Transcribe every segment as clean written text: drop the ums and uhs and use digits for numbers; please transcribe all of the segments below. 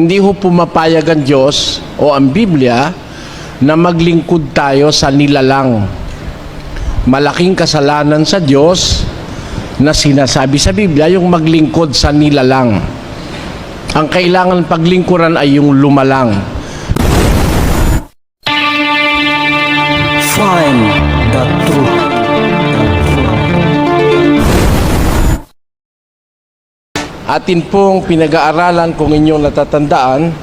Hindi ho pumapayag ang Diyos o ang Biblia na maglingkod tayo sa nilalang. Malaking kasalanan sa Diyos na sinasabi sa Biblia yung maglingkod sa nilalang. Ang kailangan paglingkuran ay yung lumalang. Find the truth. Atin pong pinag-aaralan, kung inyong natatandaan,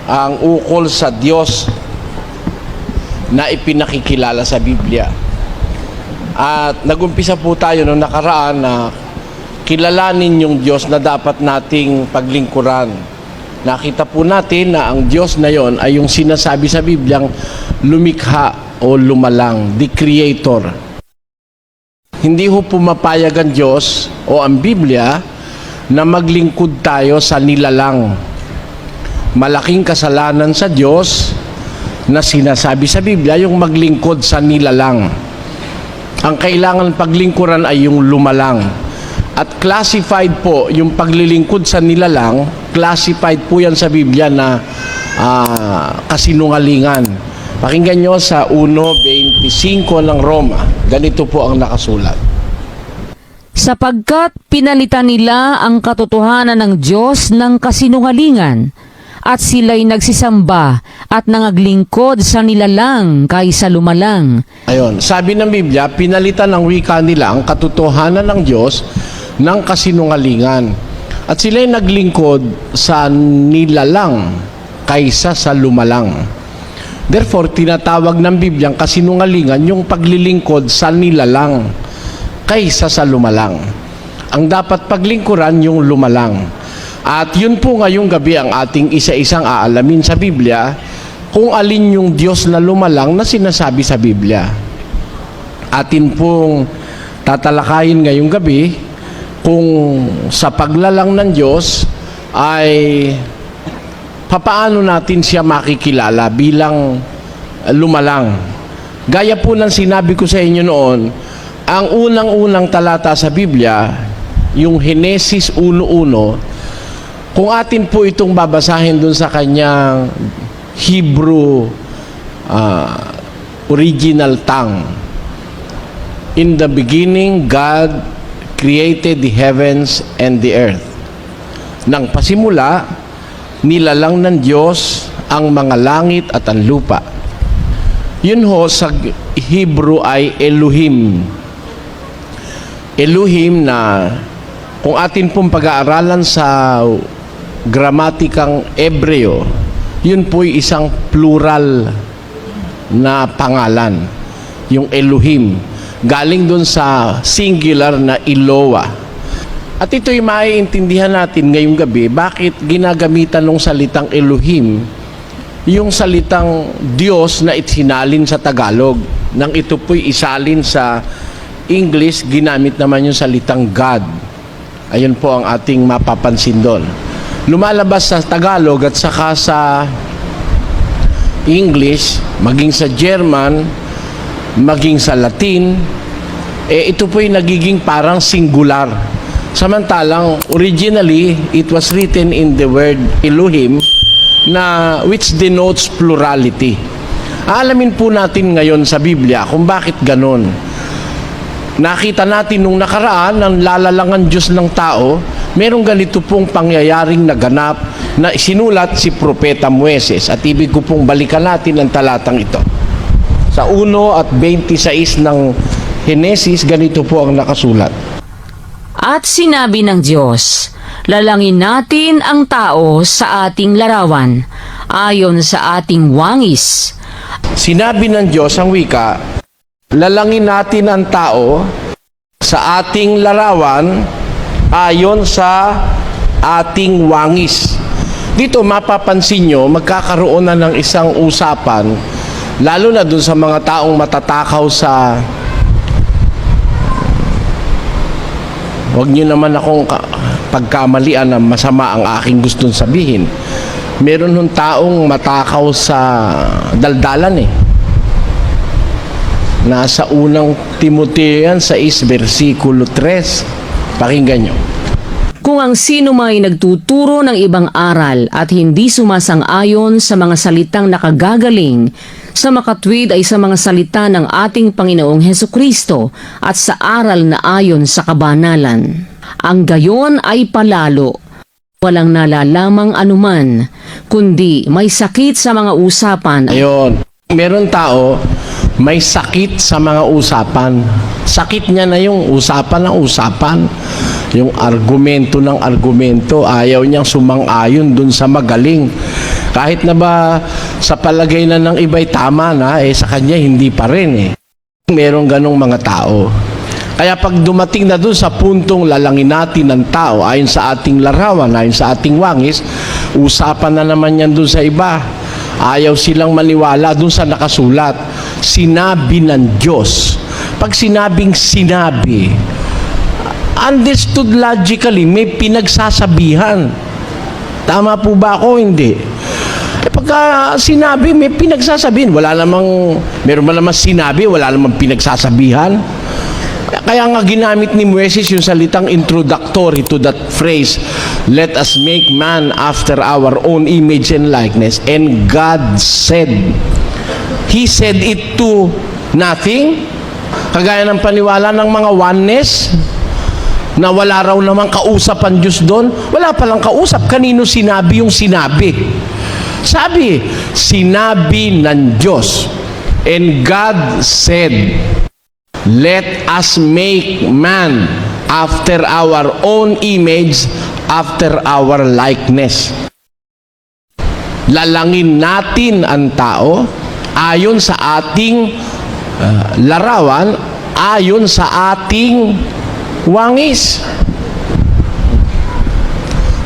ang ukol sa Diyos na ipinakikilala sa Biblia. At nagumpisa po tayo noong nakaraan na kilalanin yung Diyos na dapat nating paglingkuran. Nakita po natin na ang Diyos na yon ay yung sinasabi sa Bibliang lumikha o lumalang, the Creator. Hindi ho pumapayag ang Diyos o ang Biblia na maglingkod tayo sa nilalang. Malaking kasalanan sa Diyos na sinasabi sa Biblia yung maglingkod sa nilalang. Ang kailangan paglingkuran ay yung lumalang. At classified po yung paglilingkod sa nilalang, classified po yan sa Biblia na kasinungalingan. Pakinggan nyo sa 1:25 ng Roma. Ganito po ang nakasulat. Sapagkat pinalitan nila ang katotohanan ng Diyos ng kasinungalingan, at sila'y nagsisamba at nangaglingkod sa nilalang kaysa lumalang. Ayun, sabi ng Biblia, pinalitan ng wika nila ang katotohanan ng Diyos ng kasinungalingan. At sila'y naglingkod sa nilalang kaysa sa lumalang. Therefore, tinatawag ng Biblia ang kasinungalingan yung paglilingkod sa nilalang kaysa sa lumalang. Ang dapat paglingkuran yung lumalang. At yun po ngayong gabi ang ating isa-isang aalamin sa Biblia, kung alin yung Diyos na lumalang na sinasabi sa Biblia. Atin pong tatalakayin ngayong gabi kung sa paglalang ng Diyos ay papaano natin siya makikilala bilang lumalang. Gaya po ng sinabi ko sa inyo noon, ang unang-unang talata sa Biblia, yung Henesis 1:1, kung atin po itong babasahin dun sa kanyang Hebrew original tongue. In the beginning, God created the heavens and the earth. Nang pasimula, nilalang ng Diyos ang mga langit at ang lupa. Yun ho sa Hebrew ay Elohim. Elohim na kung atin pong pag-aaralan sa gramatikang Ebreo, yun po'y isang plural na pangalan, yung Elohim. Galing dun sa singular na Eloah. At ito'y maiintindihan natin ngayong gabi, bakit ginagamitan ng salitang Elohim yung salitang Diyos na itsinalin sa Tagalog. Nang ito po'y isalin sa English, ginamit naman yung salitang God. Ayun po ang ating mapapansin doon. Lumalabas sa Tagalog at saka sa English, maging sa German, maging sa Latin, ito po'y nagiging parang singular. Samantalang, originally, it was written in the word Elohim, na which denotes plurality. Aalamin po natin ngayon sa Biblia kung bakit ganon. Nakita natin nung nakaraan ng lalalangan Diyos ng tao, merong ganito pong pangyayaring naganap na sinulat si Propeta Moises. At ibig ko pong balikan natin ang talatang ito. Sa 1:26 ng Henesis, ganito po ang nakasulat. At sinabi ng Diyos, lalangin natin ang tao sa ating larawan, ayon sa ating wangis. Sinabi ng Diyos ang wika, lalangin natin ang tao sa ating larawan ayon sa ating wangis. Dito mapapansin nyo, magkakaroon na ng isang usapan, lalo na dun sa mga taong matatakaw sa huwag nyo naman akong pagkamalian na masama ang aking gustong sabihin. Meron ng taong matakaw sa daldalan eh. Nasa unang Timoteo yan, 6 versikulo 3. Pakinggan nyo. Kung ang sino may nagtuturo ng ibang aral at hindi sumasang-ayon sa mga salitang nakagagaling sa makatwid ay sa mga salita ng ating Panginoong Hesukristo at sa aral na ayon sa kabanalan. Ang gayon ay palalo, walang nalalamang anuman, kundi may sakit sa mga usapan. Ayun. Meron tao, may sakit sa mga usapan. Sakit niya na yung usapan ng usapan. Yung argumento ng argumento. Ayaw niyang sumang-ayon dun sa magaling. Kahit na ba sa palagay na ng iba'y tama na, sa kanya hindi pa rin. Merong ganong mga tao. Kaya pag dumating na dun sa puntong lalangin natin ng tao, ayon sa ating larawan, ayon sa ating wangis, usapan na naman yan dun sa iba. Ayaw silang maniwala dun sa nakasulat. Sinabi ng Diyos. Pag sinabing sinabi, understood logically, may pinagsasabihan. Tama po ba ako? Hindi. Pagka sinabi, may pinagsasabihan. Meron ba namang sinabi, wala namang pinagsasabihan? Kaya nga ginamit ni Moises yung salitang introductory to that phrase, let us make man after our own image and likeness. And God said, He said it to nothing. Kagaya ng paniwala ng mga oneness, na wala raw namang kausap ang Diyos doon. Wala palang kausap. Kanino sinabi yung sinabi? Sabi, sinabi ng Diyos. And God said, let us make man after our own image, after our likeness. Lalangin natin ang tao ayon sa ating larawan, ayon sa ating wangis.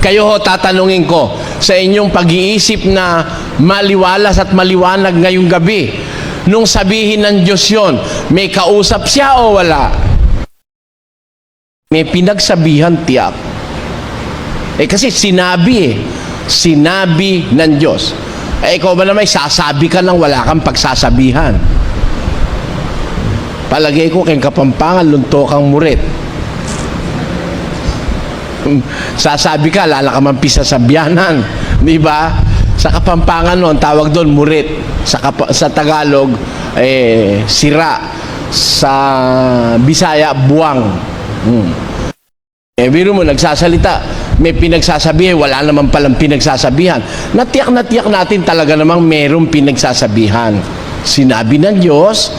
Kayo ho, tatanungin ko, sa inyong pag-iisip na maliwalas at maliwanag ngayong gabi, nung sabihin ng Diyos yon, may kausap siya o wala? May pinagsabihan tiyak. Kasi sinabi sinabi ng Diyos. Ikaw ba naman sasabi ka nang wala kang pagsasabihan? Palagay ko kayong Kapampangan, lunto kang murit. Sasabi ka, lala ka man pisa sa biyanan. Di ba? Sa Kapampangan noon, tawag doon murit. Sa Tagalog, sira. Sa Bisaya, buwang. Biro mo, nagsasalita, may pinagsasabihan, wala naman palang pinagsasabihan. Natiyak natin talaga namang merong pinagsasabihan. Sinabi ng Diyos,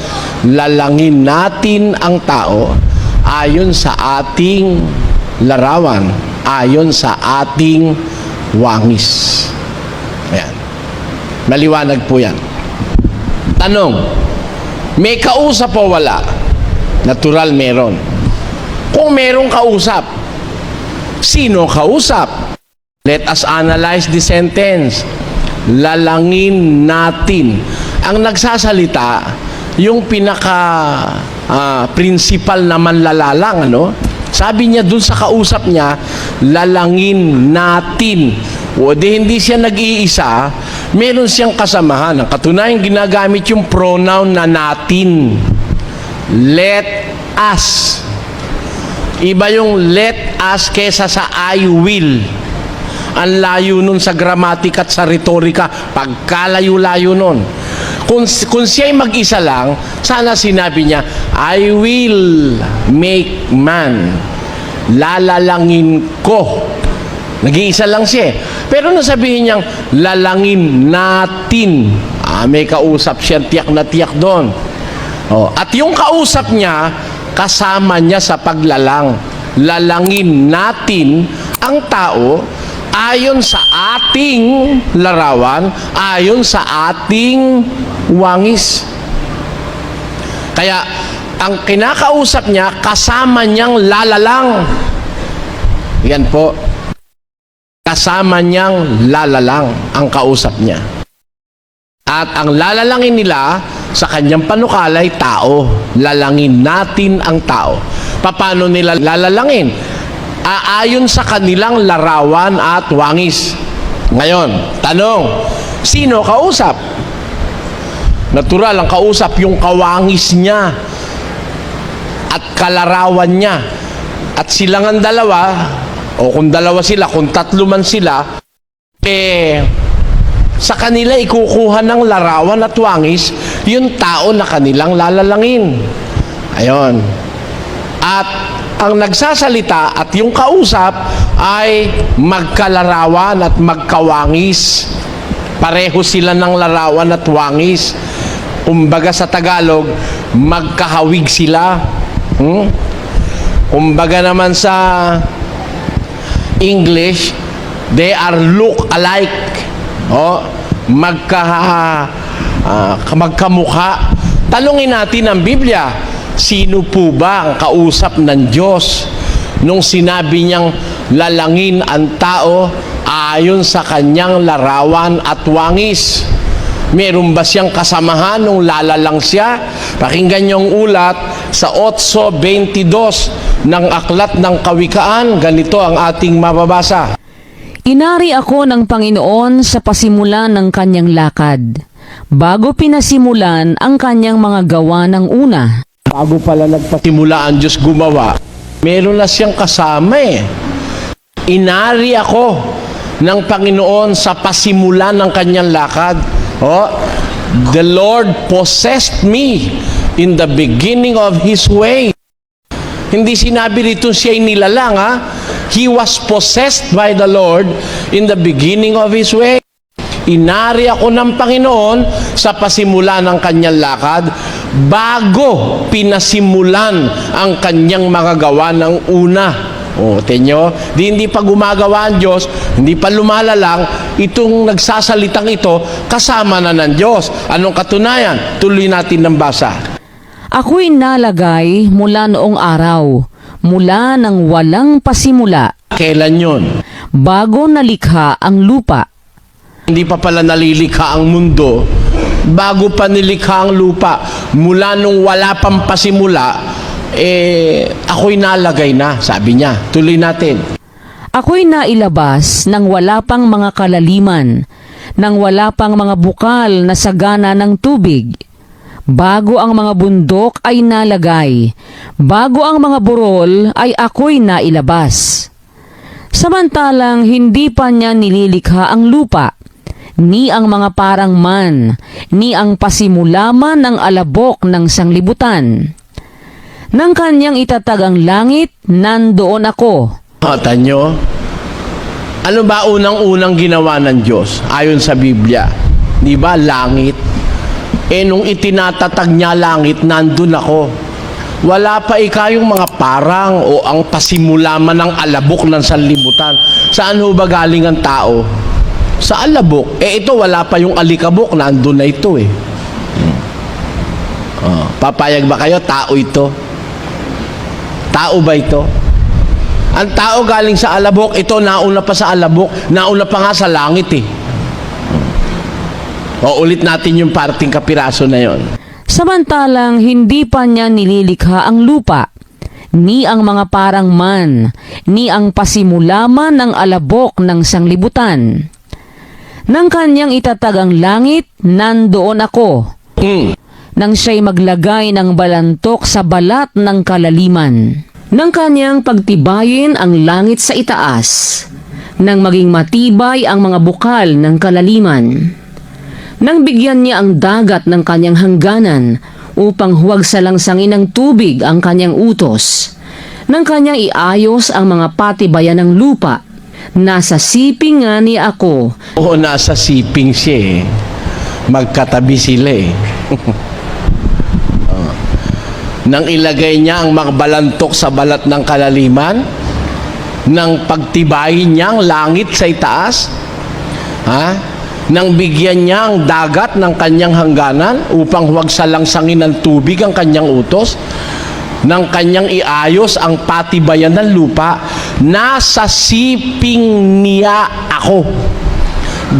lalangin natin ang tao ayon sa ating larawan, ayon sa ating wangis. Ayan. Maliwanag po yan. Tanong, may kausap o wala? Natural meron. Kung merong kausap, sino kausap? Let us analyze the sentence. Lalangin natin. Ang nagsasalita, yung principal na manlalalang, sabi niya dun sa kausap niya, lalangin natin. O di hindi siya nag-iisa, meron siyang kasamahan. Ang katunayan, ginagamit yung pronoun na natin. Let us. Iba yung let us kesa sa I will. Ang layo nun sa gramatika at sa retorika, pagkalayo-layo nun. Kung siya'y mag-isa lang, sana sinabi niya, I will make man. Lalalangin ko. Nag-iisa lang siya. Pero nasabihin niyang, lalangin natin. May kausap siya, tiyak na tiyak doon. At yung kausap niya, kasama niya sa paglalang. Lalangin natin ang tao ayon sa ating larawan, ayon sa ating wangis. Kaya, ang kinakausap niya, kasama niyang lalalang. Yan po. Kasama niyang lalalang ang kausap niya. At ang lalalangin nila sa kanyang panukalay, tao. Lalangin natin ang tao. Paano nila lalalangin? Aayon sa kanilang larawan at wangis. Ngayon, tanong, sino kausap? Natural, ang kausap yung kawangis niya at kalarawan niya. At silang ang dalawa, o kung dalawa sila, kung tatlo man sila, sa kanila ikukuha ng larawan at wangis yung tao na kanilang lalalangin. Ayon. At ang nagsasalita at yung kausap ay magkalarawan at magkawangis. Pareho sila ng larawan at wangis. Kumbaga sa Tagalog, magkahawig sila. Kumbaga naman sa English, they are look alike. Magkamukha. Talungin natin ang Biblia, sino po ba ang kausap ng Diyos nung sinabi niyang lalangin ang tao ayon sa kanyang larawan at wangis? Meron ba siyang kasamahan nung lalalang siya? Pakinggan niyo ang ulat sa 8:22 ng Aklat ng Kawikaan. Ganito ang ating mababasa. Inari ako ng Panginoon sa pasimulan ng kanyang lakad, bago pinasimulan ang kanyang mga gawa ng una. Bago pala nagpasimula ang Diyos gumawa, meron na siyang kasama Inari ako ng Panginoon sa pasimulan ng kanyang lakad. The Lord possessed me in the beginning of His way. Hindi sinabi rito siya'y nilalang, He was possessed by the Lord in the beginning of His way. Inari ako ng Panginoon sa pasimula ng kanyang lakad bago pinasimulan ang kanyang mga gawa ng una. Tenyo, hindi pa gumagawa ang Diyos, hindi pa lumalalang, itong nagsasalitang ito, kasama na ng Diyos. Anong katunayan? Tuloy natin ng basa. Ako'y nalagay mula noong araw, mula nang walang pasimula. Kailan yun? Bago nalikha ang lupa. Hindi pa pala nalilikha ang mundo, bago pa nilikha ang lupa, mula nung wala pang pasimula, ako'y nalagay na, sabi niya. Tuloy natin. Ako'y nailabas nang wala pang mga kalaliman, nang wala pang mga bukal na sagana ng tubig. Bago ang mga bundok ay nalagay, bago ang mga burol ay ako'y nailabas. Samantalang hindi pa niya nililikha ang lupa, ni ang mga parang man, ni ang pasimulaman ng alabok ng sanglibutan. Nang kanyang itatag ang langit, nandoon ako. Tanyo, ano ba unang-unang ginawa ng Diyos ayon sa Biblia? Di ba, langit? Nung itinatatag niya langit, nandun ako. Wala pa yung mga parang o ang pasimulaman ng alabok ng sanlibutan. Saan ho ba galing ang tao? Sa alabok. Ito wala pa yung alikabok, nandun na ito Papayag ba kayo? Tao ito? Tao ba ito? Ang tao galing sa alabok, ito nauna pa sa alabok, nauna pa nga sa langit ulit natin yung parting kapiraso na yon. Samantalang hindi pa niya nililikha ang lupa, ni ang mga parang man, ni ang pasimulaman ng alabok ng sanglibutan. Nang kanyang itatag ang langit, nandoon ako. Nang siya'y maglagay ng balantok sa balat ng kalaliman. Nang kanyang pagtibayin ang langit sa itaas, nang maging matibay ang mga bukal ng kalaliman. Nang bigyan niya ang dagat ng kanyang hangganan upang huwag salangsangin ng tubig ang kanyang utos. Nang kanyang iayos ang mga patibayan ng lupa, nasa siping nga niya ako. Nasa siping siya Magkatabi sila Nang ilagay niya ang mga balantok sa balat ng kalaliman, nang pagtibayin niya ang langit sa itaas, nang bigyan niya ang dagat ng kanyang hangganan upang huwag salangsangin ng tubig ang kanyang utos, nang kanyang iayos ang patibayan ng lupa, nasa siping niya ako.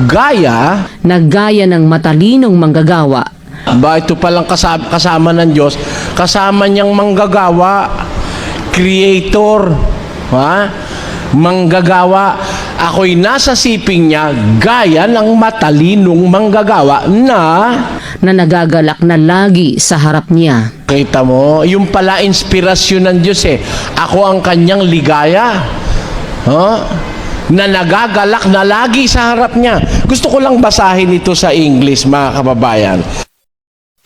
Gaya ng matalinong manggagawa. Ito palang kasama ng Diyos, kasama niyang manggagawa, creator, manggagawa. Ako'y nasa siping niya gaya ng matalinong manggagawa na nagagalak na lagi sa harap niya. Kita mo, yung pala inspirasyon ng Diyos Ako ang kanyang ligaya. na nagagalak na lagi sa harap niya. Gusto ko lang basahin ito sa English, mga kababayan,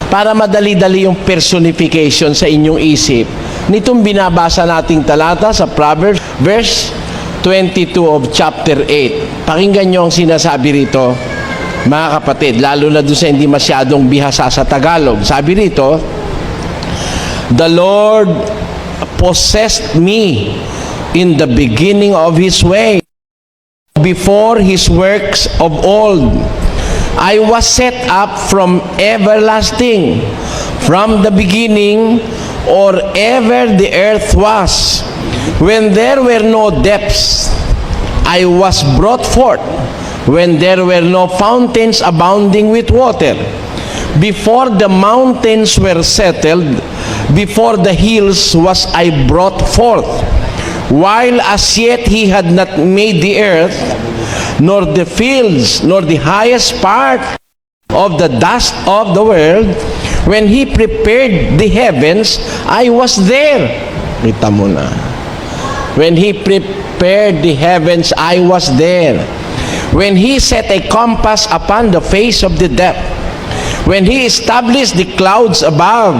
para madali-dali yung personification sa inyong isip nitong binabasa nating talata sa Proverbs verse 22 of chapter 8. Pakinggan nyo ang sinasabi rito, mga kapatid, lalo na doon sa hindi masyadong bihasa sa Tagalog. Sabi rito, "The Lord possessed me in the beginning of His way, before His works of old. I was set up from everlasting, from the beginning, or ever the earth was. When there were no depths, I was brought forth, when there were no fountains abounding with water. Before the mountains were settled, before the hills was I brought forth. While as yet He had not made the earth, nor the fields, nor the highest part of the dust of the world, when He prepared the heavens, I was there." Kita mo na. When He prepared the heavens, I was there. When He set a compass upon the face of the depth, when He established the clouds above,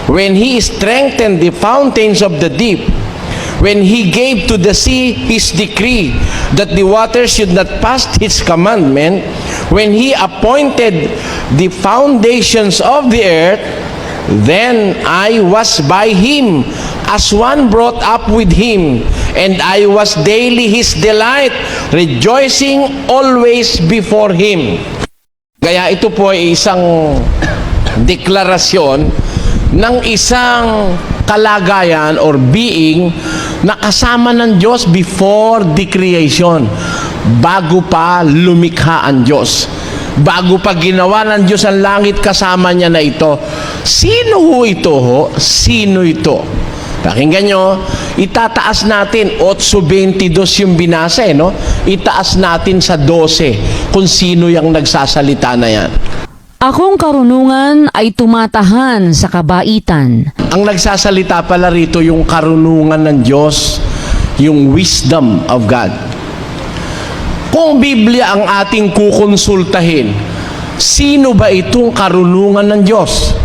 when He strengthened the fountains of the deep, when He gave to the sea His decree, that the waters should not pass His commandment, when He appointed the foundations of the earth, then I was by Him, as one brought up with Him, and I was daily His delight, rejoicing always before Him. Kaya ito po ay isang deklarasyon ng isang kalagayan or being na kasama ng Diyos before the creation, bago pa lumikha ang Diyos, bago pa ginawa ng Diyos ang langit, kasama niya na ito. Sino ho ito ho? Sino ito? Pakinggan nyo, itataas natin 8:22 yung binasa, no? Itaas natin sa 12 kung sino yung nagsasalita na yan. Akong karunungan ay tumatahan sa kabaitan. Ang nagsasalita pala rito yung karunungan ng Diyos, yung wisdom of God. Kung Biblia ang ating kukonsultahin, sino ba itong karunungan ng Diyos?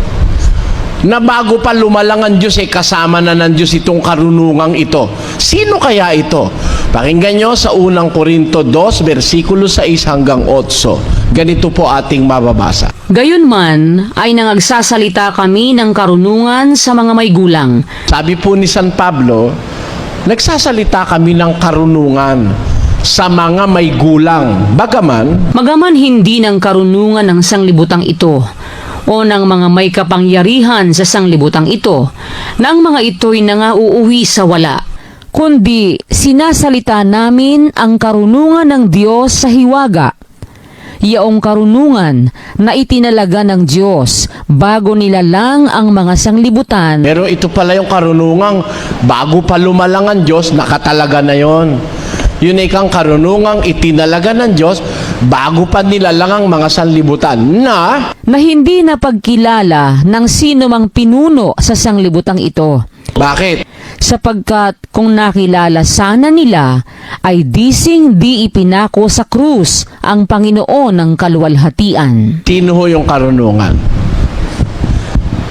Na bago pa lumalang ang Diyos, kasama na ng Diyos itong karunungang ito. Sino kaya ito? Pakinggan nyo sa unang Korinto 2, versikulo 6 hanggang 8. Ganito po ating mababasa. Gayunman ay nangagsasalita kami ng karunungan sa mga may gulang. Sabi po ni San Pablo, nagsasalita kami ng karunungan sa mga may gulang. Magaman hindi ng karunungan ng sanglibutang ito, o ng mga may kapangyarihan sa sanglibutang ito, na ang mga ito'y nangauuwi sa wala, kundi sinasalita namin ang karunungan ng Diyos sa hiwaga, yaong karunungan na itinalaga ng Diyos bago nilalang ang mga sanglibutan. Pero ito pala yung karunungang bago pa lumalang ang Diyos, nakatalaga na yon. Yun ay kang karunungang itinalaga ng Diyos bago pa nilalang ang mga sanlibutan na hindi napagkilala ng sino mang pinuno sa sanglibutang ito. Bakit? Sapagkat kung nakilala sana nila, ay dising di ipinako sa krus ang Panginoon ng kaluwalhatian. Sino ho yung karunungan?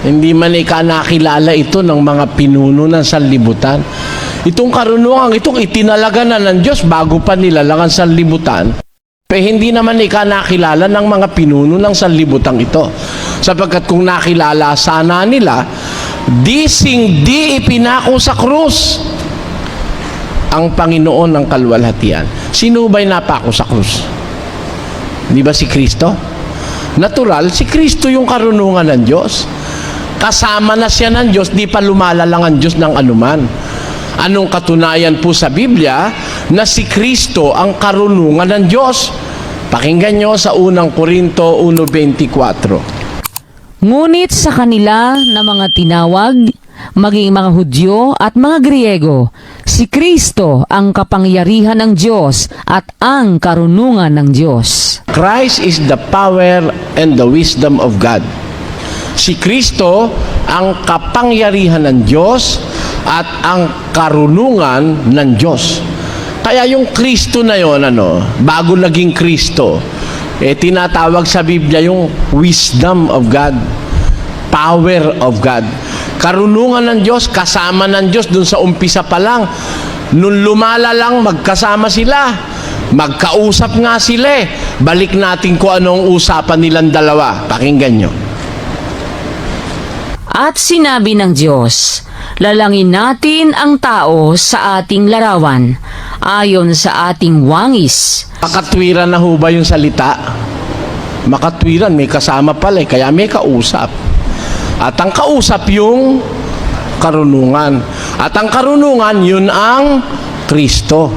Hindi man nakilala ito ng mga pinuno ng sanlibutan. Itong karunungan, itong itinalaga na ng Diyos bago pa nilalang ang sanlibutan. Hindi naman nakilala ng mga pinuno ng sanlibutan ito. Sapagkat kung nakilala sana nila, dising di ipinako sa krus ang Panginoon ng kaluwalhatian. Sino ba'y napako sa krus? Di ba si Kristo? Natural, si Kristo yung karunungan ng Diyos. Kasama na siya ng Diyos, di pa lumalalang ang Diyos ng anuman. Anong katunayan po sa Biblia na si Kristo ang karunungan ng Diyos? Pakinggan nyo sa unang Korinto 1:24. Ngunit sa kanila na mga tinawag, maging mga Hudyo at mga Griego, si Kristo ang kapangyarihan ng Diyos at ang karunungan ng Diyos. Christ is the power and the wisdom of God. Si Kristo ang kapangyarihan ng Diyos at ang karunungan ng Diyos. Kaya yung Kristo na yon, bago naging Kristo, tinatawag sa Biblia yung wisdom of God, power of God. Karunungan ng Diyos, kasama ng Diyos dun sa umpisa pa lang. Nung lumala lang, magkasama sila. Magkausap nga sila. Balik natin kung anong usapan nilang dalawa. Pakinggan nyo. At sinabi ng Diyos, lalangin natin ang tao sa ating larawan, ayon sa ating wangis. Makatwiran na ho ba yung salita? Makatwiran, may kasama pala, kaya may kausap. At ang kausap yung karunungan. At ang karunungan, yun ang Kristo.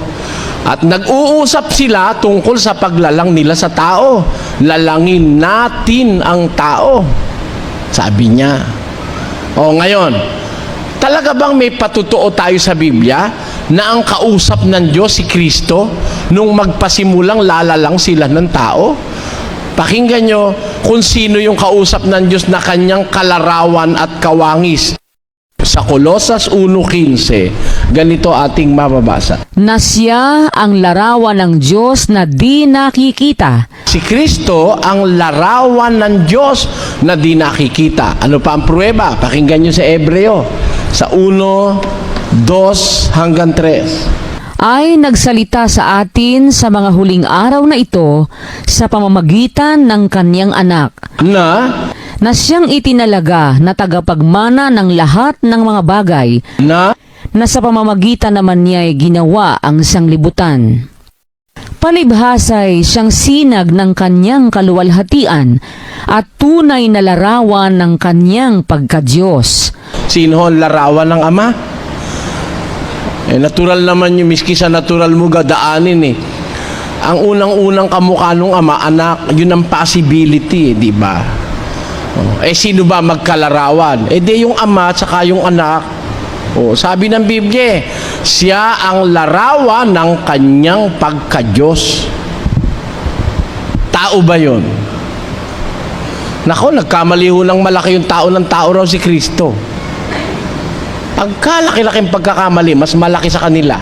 At nag-uusap sila tungkol sa paglalang nila sa tao. Lalangin natin ang tao, sabi niya. O ngayon, talaga bang may patutuo tayo sa Biblia na ang kausap ng Diyos si Kristo nung magpasimulang lalalang sila ng tao? Pakinggan nyo kung sino yung kausap ng Diyos na kanyang kalarawan at kawangis. Sa Kolosas 1:15, ganito ating mababasa. Na siya ang larawan ng Diyos na di nakikita. Si Kristo ang larawan ng Diyos na di nakikita. Ano pa ang pruweba? Pakinggan nyo sa Hebreo, sa 1:2-3. Ay nagsalita sa atin sa mga huling araw na ito sa pamamagitan ng kanyang anak, na siyang itinalaga na tagapagmana ng lahat ng mga bagay, na sa pamamagitan naman niya ay ginawa ang sanglibutan. Palibhasay siyang sinag ng kanyang kaluwalhatian at tunay na larawan ng kanyang pagka-Diyos. Sino ang larawan ng Ama? Natural naman yung miski sa natural mo gadaanin Ang unang-unang kamukha ng Ama, anak, yun ang possibility, di ba? Sino ba magkalarawan? Di yung Ama at saka yung anak. Sabi ng Biblia, siya ang larawan ng kanyang pagka-Diyos. Tao ba yun? Nako, nagkamali ho ng malaki yung tao ng tao raw si Kristo. Pagkalaki-laking pagkakamali, mas malaki sa kanila.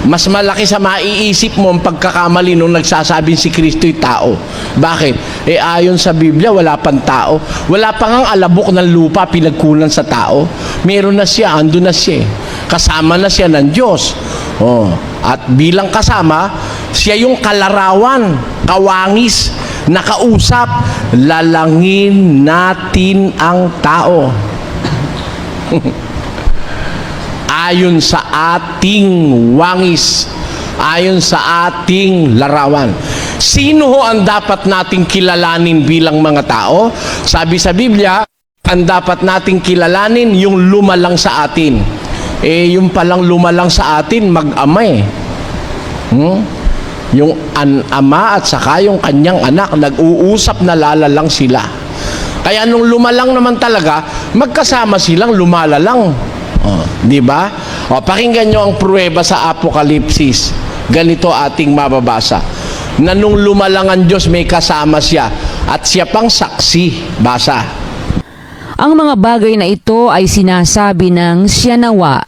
Mas malaki sa maiisip mo ang pagkakamali nung nagsasabing si Kristo'y tao. Bakit? Ayon sa Biblia, wala pang tao. Wala pa ngang alabok ng lupa pinagkunan sa tao. Meron na siya, ando na siya. Kasama na siya ng Diyos. At bilang kasama, siya yung kalarawan, kawangis, nakausap, lalangin natin ang tao. Ayon sa ating wangis, ayon sa ating larawan. Sino ho ang dapat nating kilalanin bilang mga tao? Sabi sa Biblia, ang dapat nating kilalanin yung lumalang sa atin. Yung palang lumalang sa atin, mag-ama Yung ama at saka yung kanyang anak, nag-uusap na lalalang sila. Kaya nung lumalang naman talaga, magkasama silang lumalalang. Di ba? Pakinggan nyo ang pruweba sa Apokalipsis. Ganito ating mababasa. Na nung lumalang ang Diyos, may kasama siya. At siya pang saksi. Basa. Ang mga bagay na ito ay sinasabi ng siya nawa,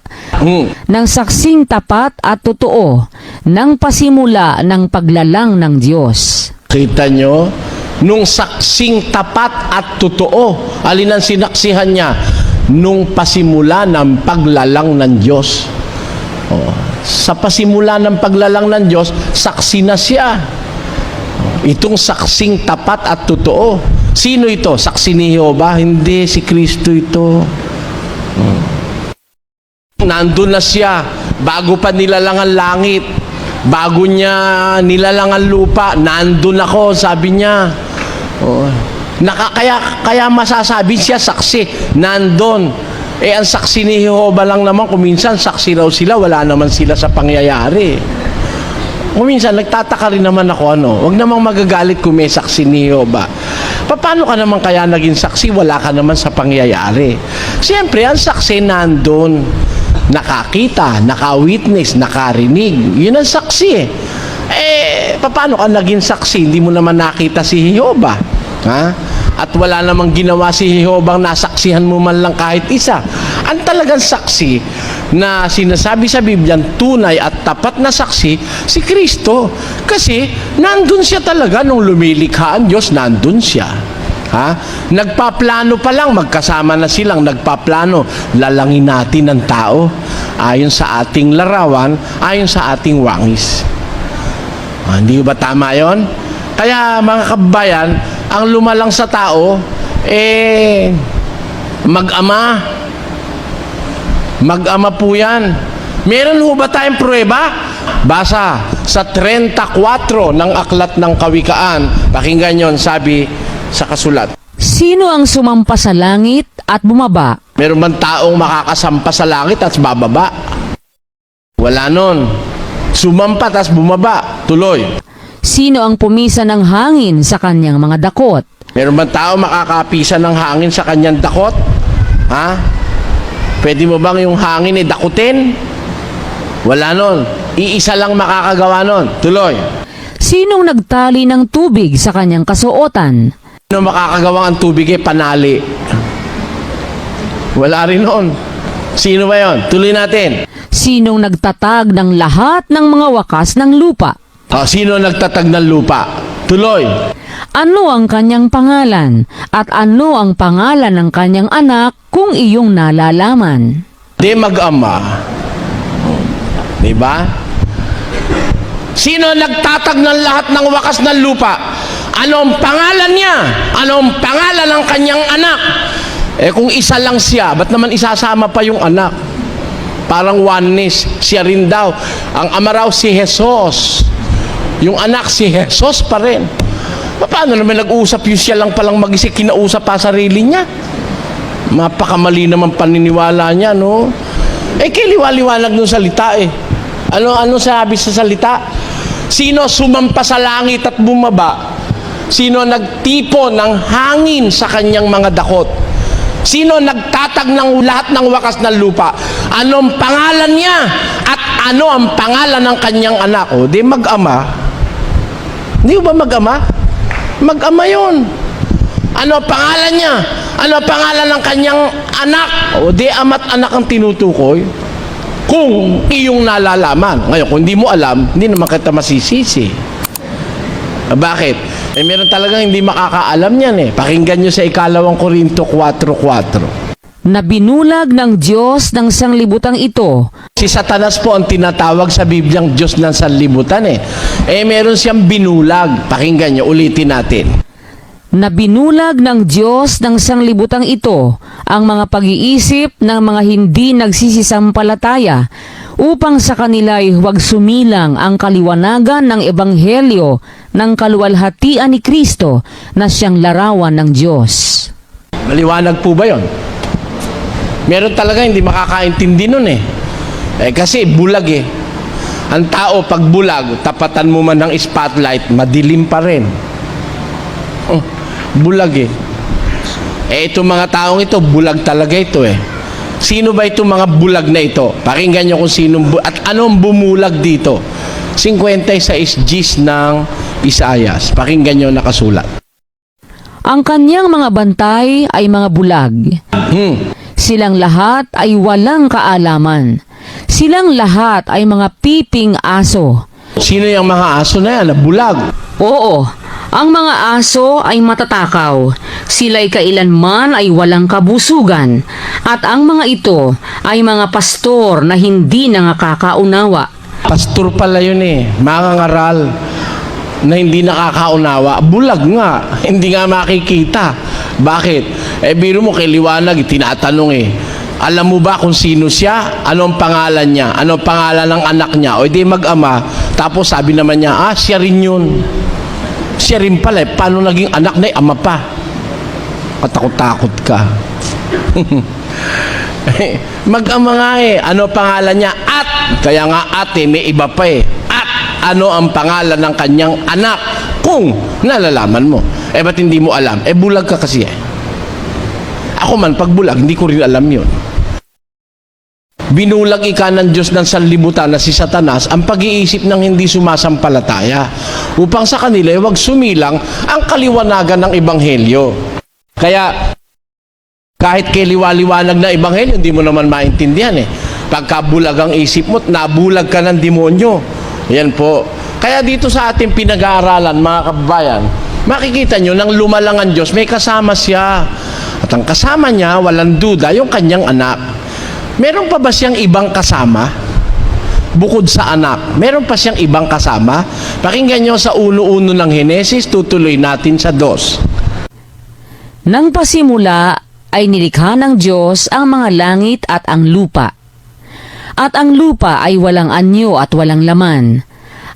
ng saksing tapat at totoo, ng pasimula ng paglalang ng Diyos. Kita nyo? Nung saksing tapat at totoo, alin ang sinaksihan niya? Nung pasimula ng paglalang ng Diyos. Sa pasimula ng paglalang ng Diyos, saksi na siya. Itong saksing tapat at totoo. Sino ito? Saksi ni Jehovah? Hindi, si Kristo ito. Nandun na siya. Bago pa nilalang ang langit. Bago niya nilalang ang lupa. Nandun ako, sabi niya. Kaya masasabi siya saksi. Nandun. Ang saksi ni Jehovah lang naman, kung minsan saksi raw sila, wala naman sila sa pangyayari. Kung minsan, nagtataka rin naman ako, huwag namang magagalit kung may saksi ni Jehovah. Paano ka naman kaya naging saksi? Wala ka naman sa pangyayari. Siyempre, ang saksi nandun. Nakakita, naka-witness, nakarinig. Yun ang saksi paano ka naging saksi? Hindi mo naman nakita si Jehovah. at wala namang ginawa si Jehovah nasaksihan mo man lang kahit isa. Ang talagang saksi na sinasabi sa Biblia, tunay at tapat na saksi, si Kristo. Kasi nandun siya talaga nung lumilikha ang Diyos, nandun siya. Ha? Nagpaplano pa lang, magkasama na silang nagpaplano, lalangin natin ang tao ayon sa ating larawan, ayon sa ating wangis. Hindi ba tama yon? Kaya mga kabayan, ang lumalang sa tao, mag-ama. Mag-ama po yan. Meron ho ba tayong pruweba? Basa sa 34 ng Aklat ng Kawikaan. Pakinggan yon, sabi sa kasulat. Sino ang sumampa sa langit at bumaba? Meron bang taong makakasampa sa langit at bababa? Wala nun. Sumampa at bumaba. Tuloy. Sino ang pumisa ng hangin sa kanyang mga dakot? Meron bang tao makakapisa ng hangin sa kanyang dakot? Ha? Pwede mo bang yung hangin dakutin? Wala nun. Iisa lang makakagawa nun. Tuloy. Sinong nagtali ng tubig sa kanyang kasuotan? Sino makakagawa ang tubig panali? Wala rin nun. Sino ba yon? Tuloy natin. Sinong nagtatag ng lahat ng mga wakas ng lupa? Sino nagtatag ng lupa? Tuloy. Ano ang kanyang pangalan? At ano ang pangalan ng kanyang anak kung iyong nalalaman? Di mag-ama. Diba? Sino nagtatag ng lahat ng wakas ng lupa? Anong pangalan niya? Anong pangalan ng kanyang anak? Kung isa lang siya, ba't naman isasama pa yung anak? Parang oneness, siya rin daw. Ang ama raw si Jesus. Yung anak si Jesus pa rin. Paano naman nag-usap yung siya lang palang mag-isip, kinausap pa sarili niya? Mapakamali naman paniniwala niya, no? Kiliwaliwanag nung salita Ano sabi sa salita? Sino sumampa sa langit at bumaba? Sino nagtipo ng hangin sa kanyang mga dakot? Sino nagtatag ng lahat ng wakas ng lupa? Anong pangalan niya? At ano ang pangalan ng kanyang anak? Di mag-ama. Hindi ba mag-ama? Mag-ama yun. Ano ang pangalan niya? Ano ang pangalan ng kanyang anak? Di ama't anak ang tinutukoy. Kung iyong nalalaman. Ngayon, kung hindi mo alam, hindi naman kita masisisi. Bakit? Meron talagang hindi makakaalam yan Pakinggan nyo sa 2 Korinto 4:4. Na binulag ng Diyos ng sanglibutang ito. Si Satanas po ang tinatawag sa Bibliang Diyos ng sanlibutan meron siyang binulag. Pakinggan nyo, ulitin natin. Na binulag ng Diyos ng sanglibutang ito ang mga pag-iisip ng mga hindi nagsisisampalataya upang sa kanila'y huwag sumilang ang kaliwanagan ng ebanghelyo ng kaluwalhatian ni Kristo na siyang larawan ng Diyos. Maliwanag po ba yon? Meron talaga hindi makakaintindi nun kasi bulag Ang tao pag bulag, tapatan mo man ng spotlight, madilim pa rin. Bulag itong mga taong ito, bulag talaga ito Sino ba itong mga bulag na ito? Pakinggan nyo kung sinong at anong bumulag dito. 56 Gs ng Isaias. Pakinggan nyo nakasulat. Ang kanyang mga bantay ay mga bulag. Silang lahat ay walang kaalaman. Silang lahat ay mga piping aso. Sino yung mga aso na yan? Bulag. Oo, ang mga aso ay matatakaw. Sila'y kailanman ay walang kabusugan. At ang mga ito ay mga pastor na hindi nakakaunawa. Pastor pala yun mga ngaral na hindi nakakaunawa. Bulag nga. Hindi nga makikita. Bakit? Biro mo kay liwanag, tinatanong alam mo ba kung sino siya? Anong pangalan niya? Anong pangalan ng anak niya? O di mag-ama. Tapos sabi naman niya, siya rin yun. Siya rin pala Paano naging anak na ama pa? Katakot-takot ka. Mag-ama nga Ano pangalan niya? At, kaya nga may iba pa At, ano ang pangalan ng kanyang anak? Kung nalalaman mo. Ba't hindi mo alam? Bulag ka kasi Ako man, pag bulag, hindi ko rin alam yun. Binulag ika ng Diyos ng sanlibutan na si Satanas ang pag-iisip ng hindi sumasampalataya upang sa kanila huwag sumilang ang kaliwanagan ng ebanghelyo. Kaya, kahit kay liwaliwanag na ebanghelyo, hindi mo naman maintindihan eh. Pagka bulag ang isip mo, nabulag ka ng demonyo. Yan po. Kaya dito sa ating pinag-aaralan, mga kababayan, makikita nyo, nang lumalang ang Diyos, may kasama siya. At ang kasama niya, walang duda, yung kanyang anak. Meron pa ba siyang ibang kasama? Bukod sa anak, meron pa siyang ibang kasama? Pakinggan nyo sa 1:1 ng Henesis, tutuloy natin sa 2. Nang pasimula ay nilikha ng Diyos ang mga langit at ang lupa. At ang lupa ay walang anyo at walang laman.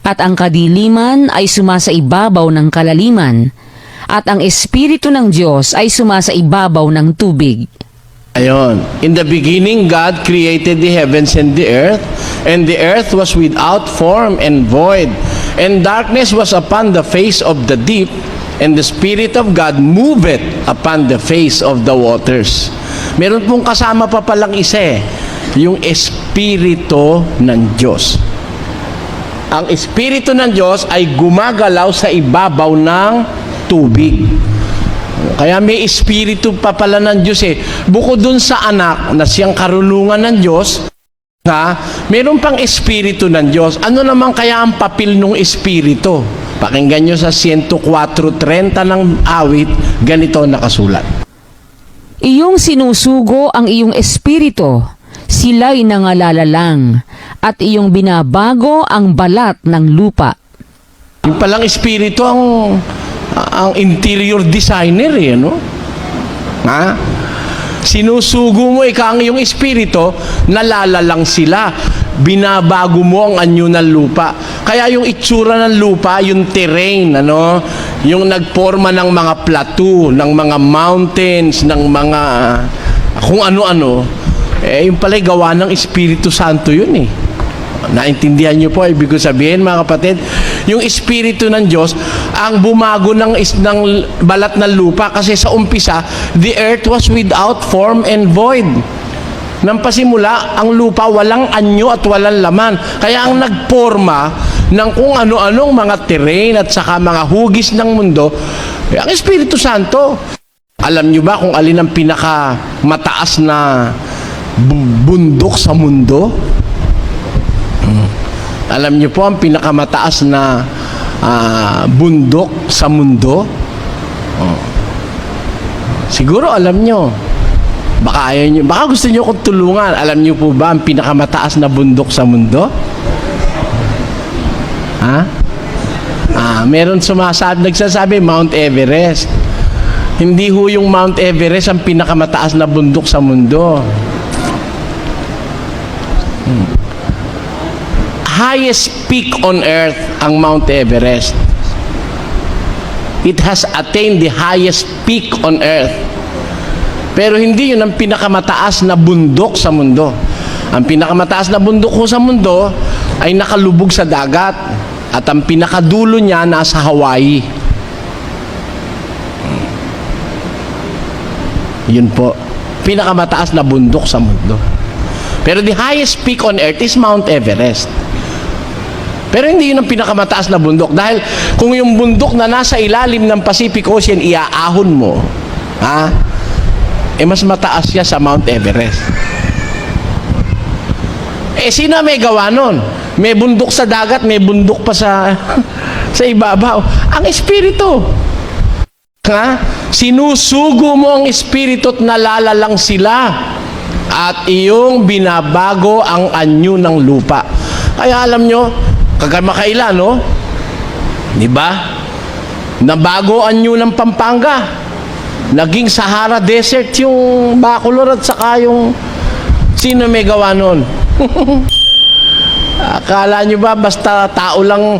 At ang kadiliman ay sumasa ibabaw ng kalaliman. At ang Espiritu ng Diyos ay sumasa ibabaw ng tubig. Ayon. In the beginning, God created the heavens and the earth was without form and void, and darkness was upon the face of the deep, and the Spirit of God moveth upon the face of the waters. Meron pong kasama pa palang isa eh, yung Espiritu ng Diyos. Ang Espiritu ng Diyos ay gumagalaw sa ibabaw ng tubig. Kaya may Espiritu pa pala ng Diyos eh. Bukod dun sa anak na siyang karulungan ng Diyos, meron pang Espiritu ng Diyos. Ano naman kaya ang papel ng Espiritu? Pakinggan nyo sa 104:30 ng awit, ganito nakasulat. Iyong sinusugo ang iyong espiritu, sila'y nangalalang, at iyong binabago ang balat ng lupa. Yung palang Espiritu ang interior designer eh, no? Ha? Sinusugo mo ikaw ang iyong espiritu, nalalalang sila. Binabago mo ang anyo ng lupa. Kaya yung itsura ng lupa, yung terrain, ano? Yung nagporma ng mga plateau, ng mga mountains, ng mga kung ano-ano, yung pala'y gawa ng Espiritu Santo yun eh. Naintindihan niyo po, ibig sabihin mga kapatid, yung Espiritu ng Diyos ang bumago ng balat ng lupa kasi sa umpisa, the earth was without form and void. Nang pasimula, ang lupa walang anyo at walang laman. Kaya ang nagporma ng kung ano-anong mga terrain at saka mga hugis ng mundo, ang Espiritu Santo. Alam niyo ba kung alin ang pinakamataas na bundok sa mundo? Alam niyo po ang pinakamataas na bundok sa mundo? Siguro alam niyo. Baka ayaw niyo, baka gusto niyo akong tulungan. Alam niyo po ba ang pinakamataas na bundok sa mundo? Ha? Meron nagsasabi Mount Everest. Hindi ho yung Mount Everest ang pinakamataas na bundok sa mundo. Highest peak on earth ang Mount Everest. It has attained the highest peak on earth. Pero hindi yun ang pinakamataas na bundok sa mundo. Ang pinakamataas na bundok ko sa mundo ay nakalubog sa dagat at ang pinakadulo niya nasa Hawaii. Yun po. Pinakamataas na bundok sa mundo. Pero the highest peak on earth is Mount Everest. Pero hindi yun ang pinakamataas na bundok. Dahil kung yung bundok na nasa ilalim ng Pacific Ocean, iaahon mo, mas mataas siya sa Mount Everest. Sino may gawa nun? May bundok sa dagat, may bundok pa sa ibabaw. Ang Espiritu. Sinusugo mo ang Espiritu at nalalalang sila. At iyong binabago ang anyo ng lupa. Kaya alam nyo, kagamakailan, no? Diba? Nabago anyo ng Pampanga. Naging Sahara Desert yung Bacolod at saka yung sino may gawa nun? Akala nyo ba basta tao lang,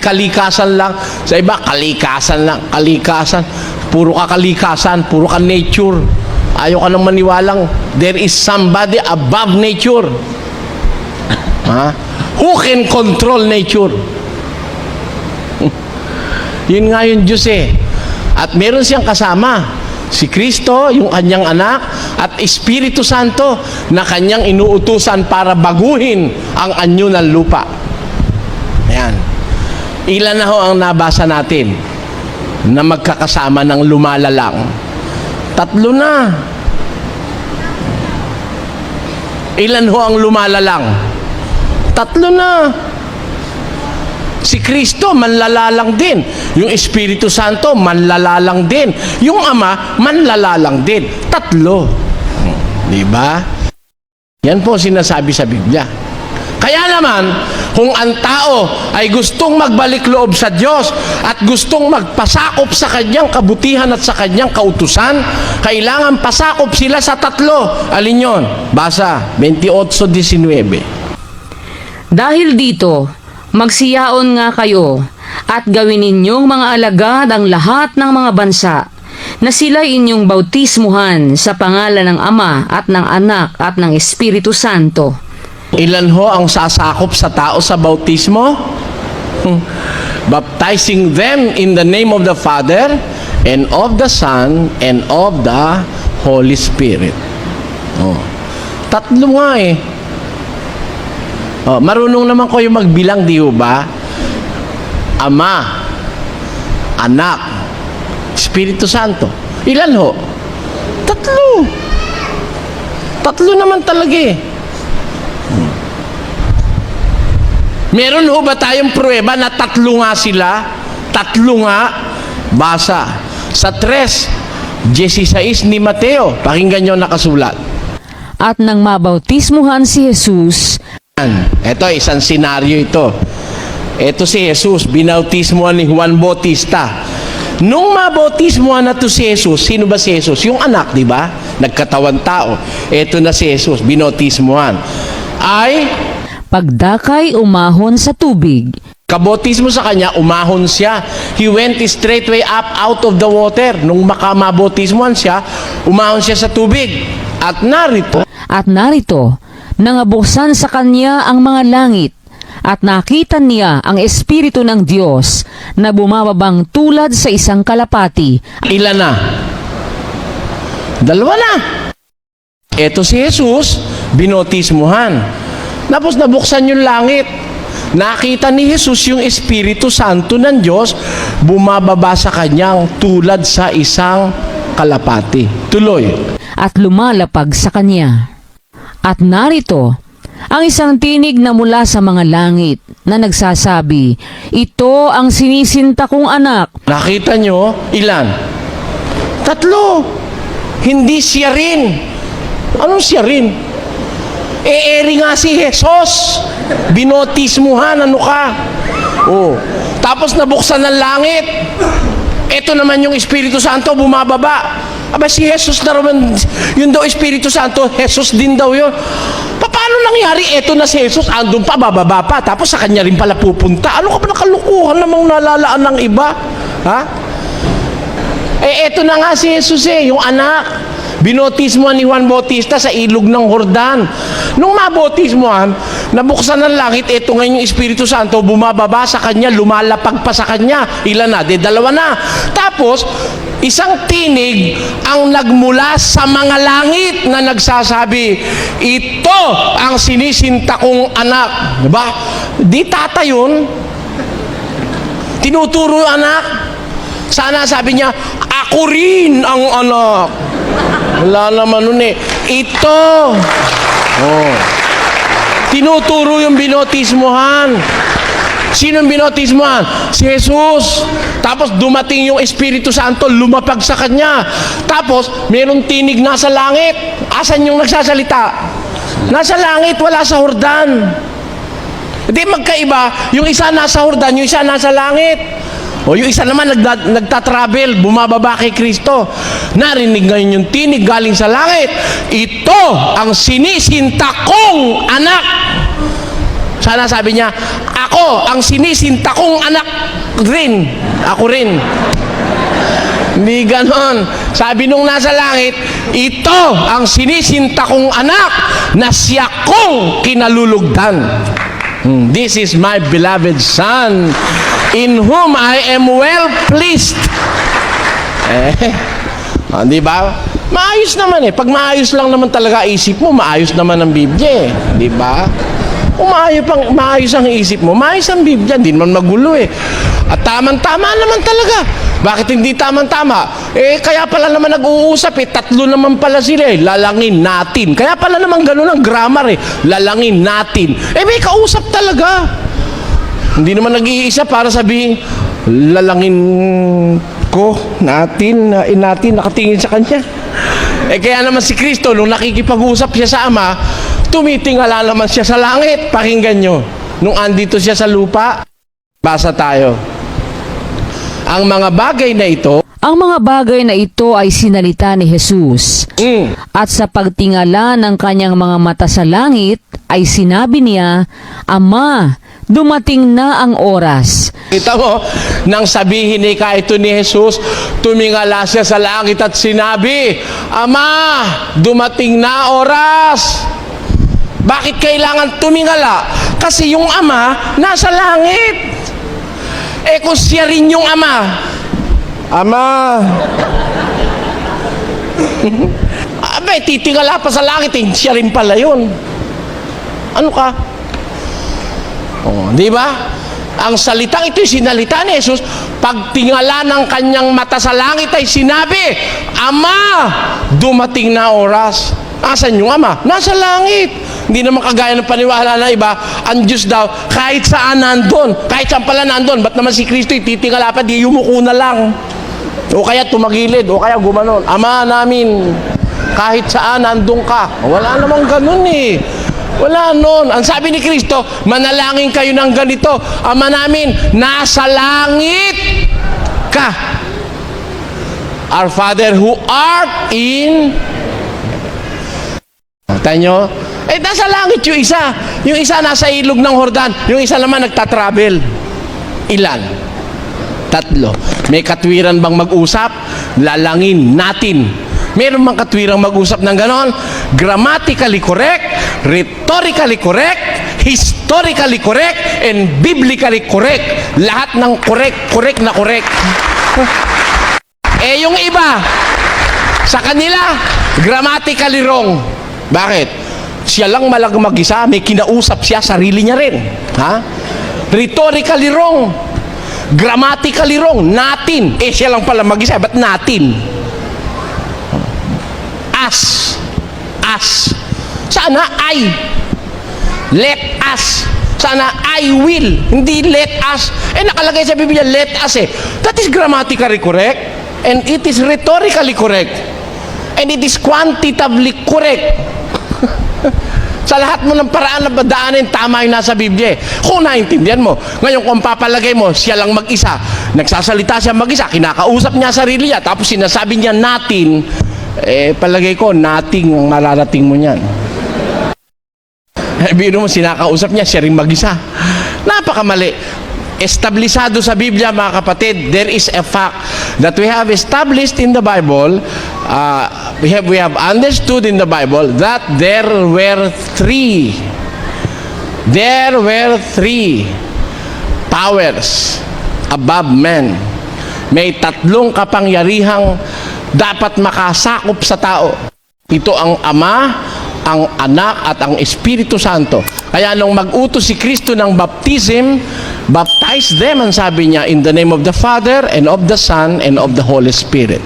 kalikasan lang? Sa iba, kalikasan lang, kalikasan. Puro ka kalikasan, puro ka nature. Ayaw ka nang maniwalang there is somebody above nature. Who can control nature? Yun nga yung Diyos eh. At meron siyang kasama, si Kristo, yung kanyang anak, at Espiritu Santo na kanyang inuutusan para baguhin ang anyo ng lupa. Ayan. Ilan na ho ang nabasa natin na magkakasama ng lumalalang. Tatlo na. Ilan ho ang lumalalang? Tatlo na. Si Kristo, manlalalang din. Yung Espiritu Santo, manlalalang din. Yung Ama, manlalalang din. Tatlo. Di ba? Yan po sinasabi sa Biblia. Kaya naman, kung ang tao ay gustong magbalik loob sa Diyos at gustong magpasakop sa kanyang kabutihan at sa kanyang kautusan, kailangan pasakop sila sa tatlo. Alin yon? Basa, 28:19. Dahil dito, magsiyaon nga kayo at gawin ninyong mga alagad ang lahat ng mga bansa na sila inyong bautismuhan sa pangalan ng Ama at ng Anak at ng Espiritu Santo. Ilan ho ang sasakop sa tao sa bautismo? Baptizing them in the name of the Father and of the Son and of the Holy Spirit. Oh. Tatlo nga eh. Oh, marunong naman kayo magbilang, di ho ba? Ama, Anak, Espiritu Santo. Ilan ho? Tatlo. Tatlo naman talaga eh. Meron ho ba tayong pruweba na tatlo nga sila? Tatlo nga. Basa. Sa 3:16 ni Mateo. Pakinggan nyo nakasulat. At nang mabautismuhan si Jesus, Ito, isang senaryo ito. Ito si Jesus, binautismuhan ni Juan Bautista. Nung mabautismuhan na to si Jesus, sino ba si Jesus? Yung anak, di ba? Nagkatawan tao. Ito na si Jesus, binautismuhan. Ay, pagdakay umahon sa tubig. kabautismo sa kanya, umahon siya. He went straightway up out of the water. Nung makamabautismuhan siya, umahon siya sa tubig. At narito, nangabuksan sa kanya ang mga langit at nakita niya ang Espiritu ng Diyos na bumababang tulad sa isang kalapati. Ilan na? Dalawa na. Ito si Jesus, binotismuhan. Tapos nabuksan yung langit. Nakita ni Jesus yung Espiritu Santo ng Diyos bumababa sa kanyang tulad sa isang kalapati. Tuloy. At lumalapag sa kanya. At narito, ang isang tinig na mula sa mga langit na nagsasabi, "Ito ang sinisinta kong anak." Nakita nyo? Ilan? Tatlo. Hindi siya rin. Anong siya rin? Eri nga si Jesus. Binotismuhan, ano ka? Oh. Tapos nabuksan ng langit. Ito naman yung Espiritu Santo bumababa. Aba si Jesus na naman, yun daw Espiritu Santo, Jesus din daw yun. Paano nangyari? Ito na si Jesus, andun pa, bababa pa, tapos sa kanya rin pala pupunta. Ano ka ba nakalukuhan namang nalalaan ng iba? Ha? Ito na nga si Jesus yung anak. Binotismuhan ni Juan Bautista sa ilog ng Jordan. Nung mabotismuhan, nabuksan ng langit, ito ngayon yung Espiritu Santo, bumababa sa kanya, lumalapag pa sa kanya. Ilan na? Dalawa na. Tapos, isang tinig ang nagmula sa mga langit na nagsasabi, "Ito ang sinisinta kong anak." Diba? Di tata yun. Tinuturo yung anak. Sana sabi niya, "Ako rin ang anak." Wala naman nun eh. Ito. Oh. Tinuturo yung binotismuhan. Sino yung binotismuhan? Si Jesus. Tapos dumating yung Espiritu Santo, lumapag sa kanya. Tapos, mayroong tinig nasa langit. Asan yung nagsasalita? Nasa langit, wala sa Jordan. Hindi magkaiba. Yung isa nasa Jordan, yung isa nasa langit. O yung isa naman nagtatravel, bumababa kay Kristo. Narinig ngayon yung tinig galing sa langit. "Ito ang sinisinta kong anak." Sana sabi niya, "Ako ang sinisinta kong anak rin." Ako rin. Hindi ganon. Sabi nung nasa langit, "Ito ang sinisinta kong anak na siya kong kinalulugdan. This is my beloved Son, in whom I am well pleased." Di ba? Maayos naman eh. Pag maayos lang naman talaga isip mo, maayos naman ang Biblia eh. Di ba? Kung maayos ang isip mo, maayos ang Biblia. Hindi naman magulo eh. At tamang-tama naman talaga. Bakit hindi tamang-tama? Kaya pala naman nag-uusap tatlo naman pala sila lalangin natin. Kaya pala naman ganun ang grammar lalangin natin. May kausap talaga. Hindi naman nag-iisa para sabihin, lalangin ko, natin nakatingin sa kanya. Kaya naman si Kristo, nung nakikipag-usap siya sa Ama, tumitingala naman siya sa langit. Pakinggan nyo. Nung andito siya sa lupa, basa tayo. Ang mga bagay na ito, ay sinalita ni Jesus. At sa pagtingala ng kanyang mga mata sa langit, ay sinabi niya, Ama, dumating na ang oras. kita mo, nang sabihin ito ni Jesus, tumingala siya sa langit at sinabi, Ama, dumating na oras. Bakit kailangan tumingala? Kasi yung Ama nasa langit. Kung siya rin yung Ama, titingala pa sa langit, siya rin pala yun. Ano ka? Di ba? Ang salitang ito'y sinalita ni Jesus, pagtingala ng kanyang mata sa langit ay sinabi, Ama, dumating na oras. Asan yung Ama? Nasa langit. Hindi naman kagaya ng paniwala na iba, ang Diyos daw, kahit saan nandun. Kahit saan pala nandun. Ba't naman si Kristo'y titingala pa, di yumuko na lang. O kaya tumagilid, o kaya gumanon. Ama namin, kahit saan nandun ka. Wala namang ganun Wala nun. Ang sabi ni Kristo, manalangin kayo ng ganito, Ama namin, nasa langit ka. Our Father who art in... Tayo nyo? Nasa langit yung isa. Yung isa nasa ilog ng Jordan. Yung isa naman nagtatravel. Ilan? 3. May katwiran bang mag-usap? Lalangin natin. Meron bang katwirang mag-usap ng ganon? Grammatically correct, rhetorically correct, historically correct, and biblically correct. Lahat ng correct na correct. Yung iba, sa kanila, grammatically wrong. Bakit? Siya lang mag-isa, may kinausap siya, sarili niya rin. Rhetorically wrong. Grammatically wrong. Natin. Siya lang pala mag-isa, ba't natin? Us. Sana I. Let us. Sana I will. Hindi let us. Nakalagay sa Biblia, let us That is grammatically correct. And it is rhetorically correct. And it is quantitatively correct. Sa lahat mo ng paraan na badaanin, tama yung nasa Biblia Kung naintindihan mo. Ngayon, kung papalagay mo, siya lang mag-isa. Nagsasalita siya mag-isa. Kinakausap niya sarili niya. Tapos sinasabi niya natin. Palagay ko, nating ang mararating mo niyan. Biro mo, sinakausap niya, siya rin mag-isa. Napakamali. Establisado sa Biblia, mga kapatid, there is a fact that we have established in the Bible, we have understood in the Bible that there were three powers above men. May 3 kapangyarihang dapat makasakop sa tao. Ito ang Ama, ang Anak, at ang Espiritu Santo. Kaya nung mag-utos si Kristo ng baptism, baptize them, ang sabi niya, in the name of the Father, and of the Son, and of the Holy Spirit.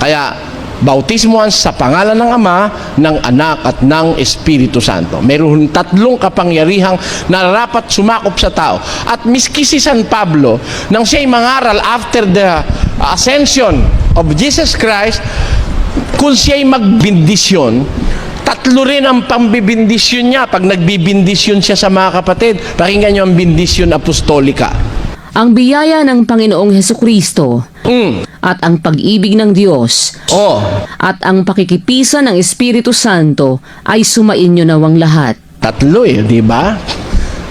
Kaya, bautismuhan sa pangalan ng Ama, ng Anak, at ng Espiritu Santo. Mayroon 3 kapangyarihang nararapat sumakop sa tao. At miski si San Pablo, nang siya'y mangaral after the ascension of Jesus Christ, kung siya'y magbindisyon, 3 rin ang pambibindisyon niya pag nagbibindisyon siya sa mga kapatid. Pakinggan niyo ang bindisyon apostolika. Ang biyaya ng Panginoong Hesukristo at ang pag-ibig ng Diyos at ang pakikipisan ng Espiritu Santo ay sumainyo nawang lahat. 3 di ba?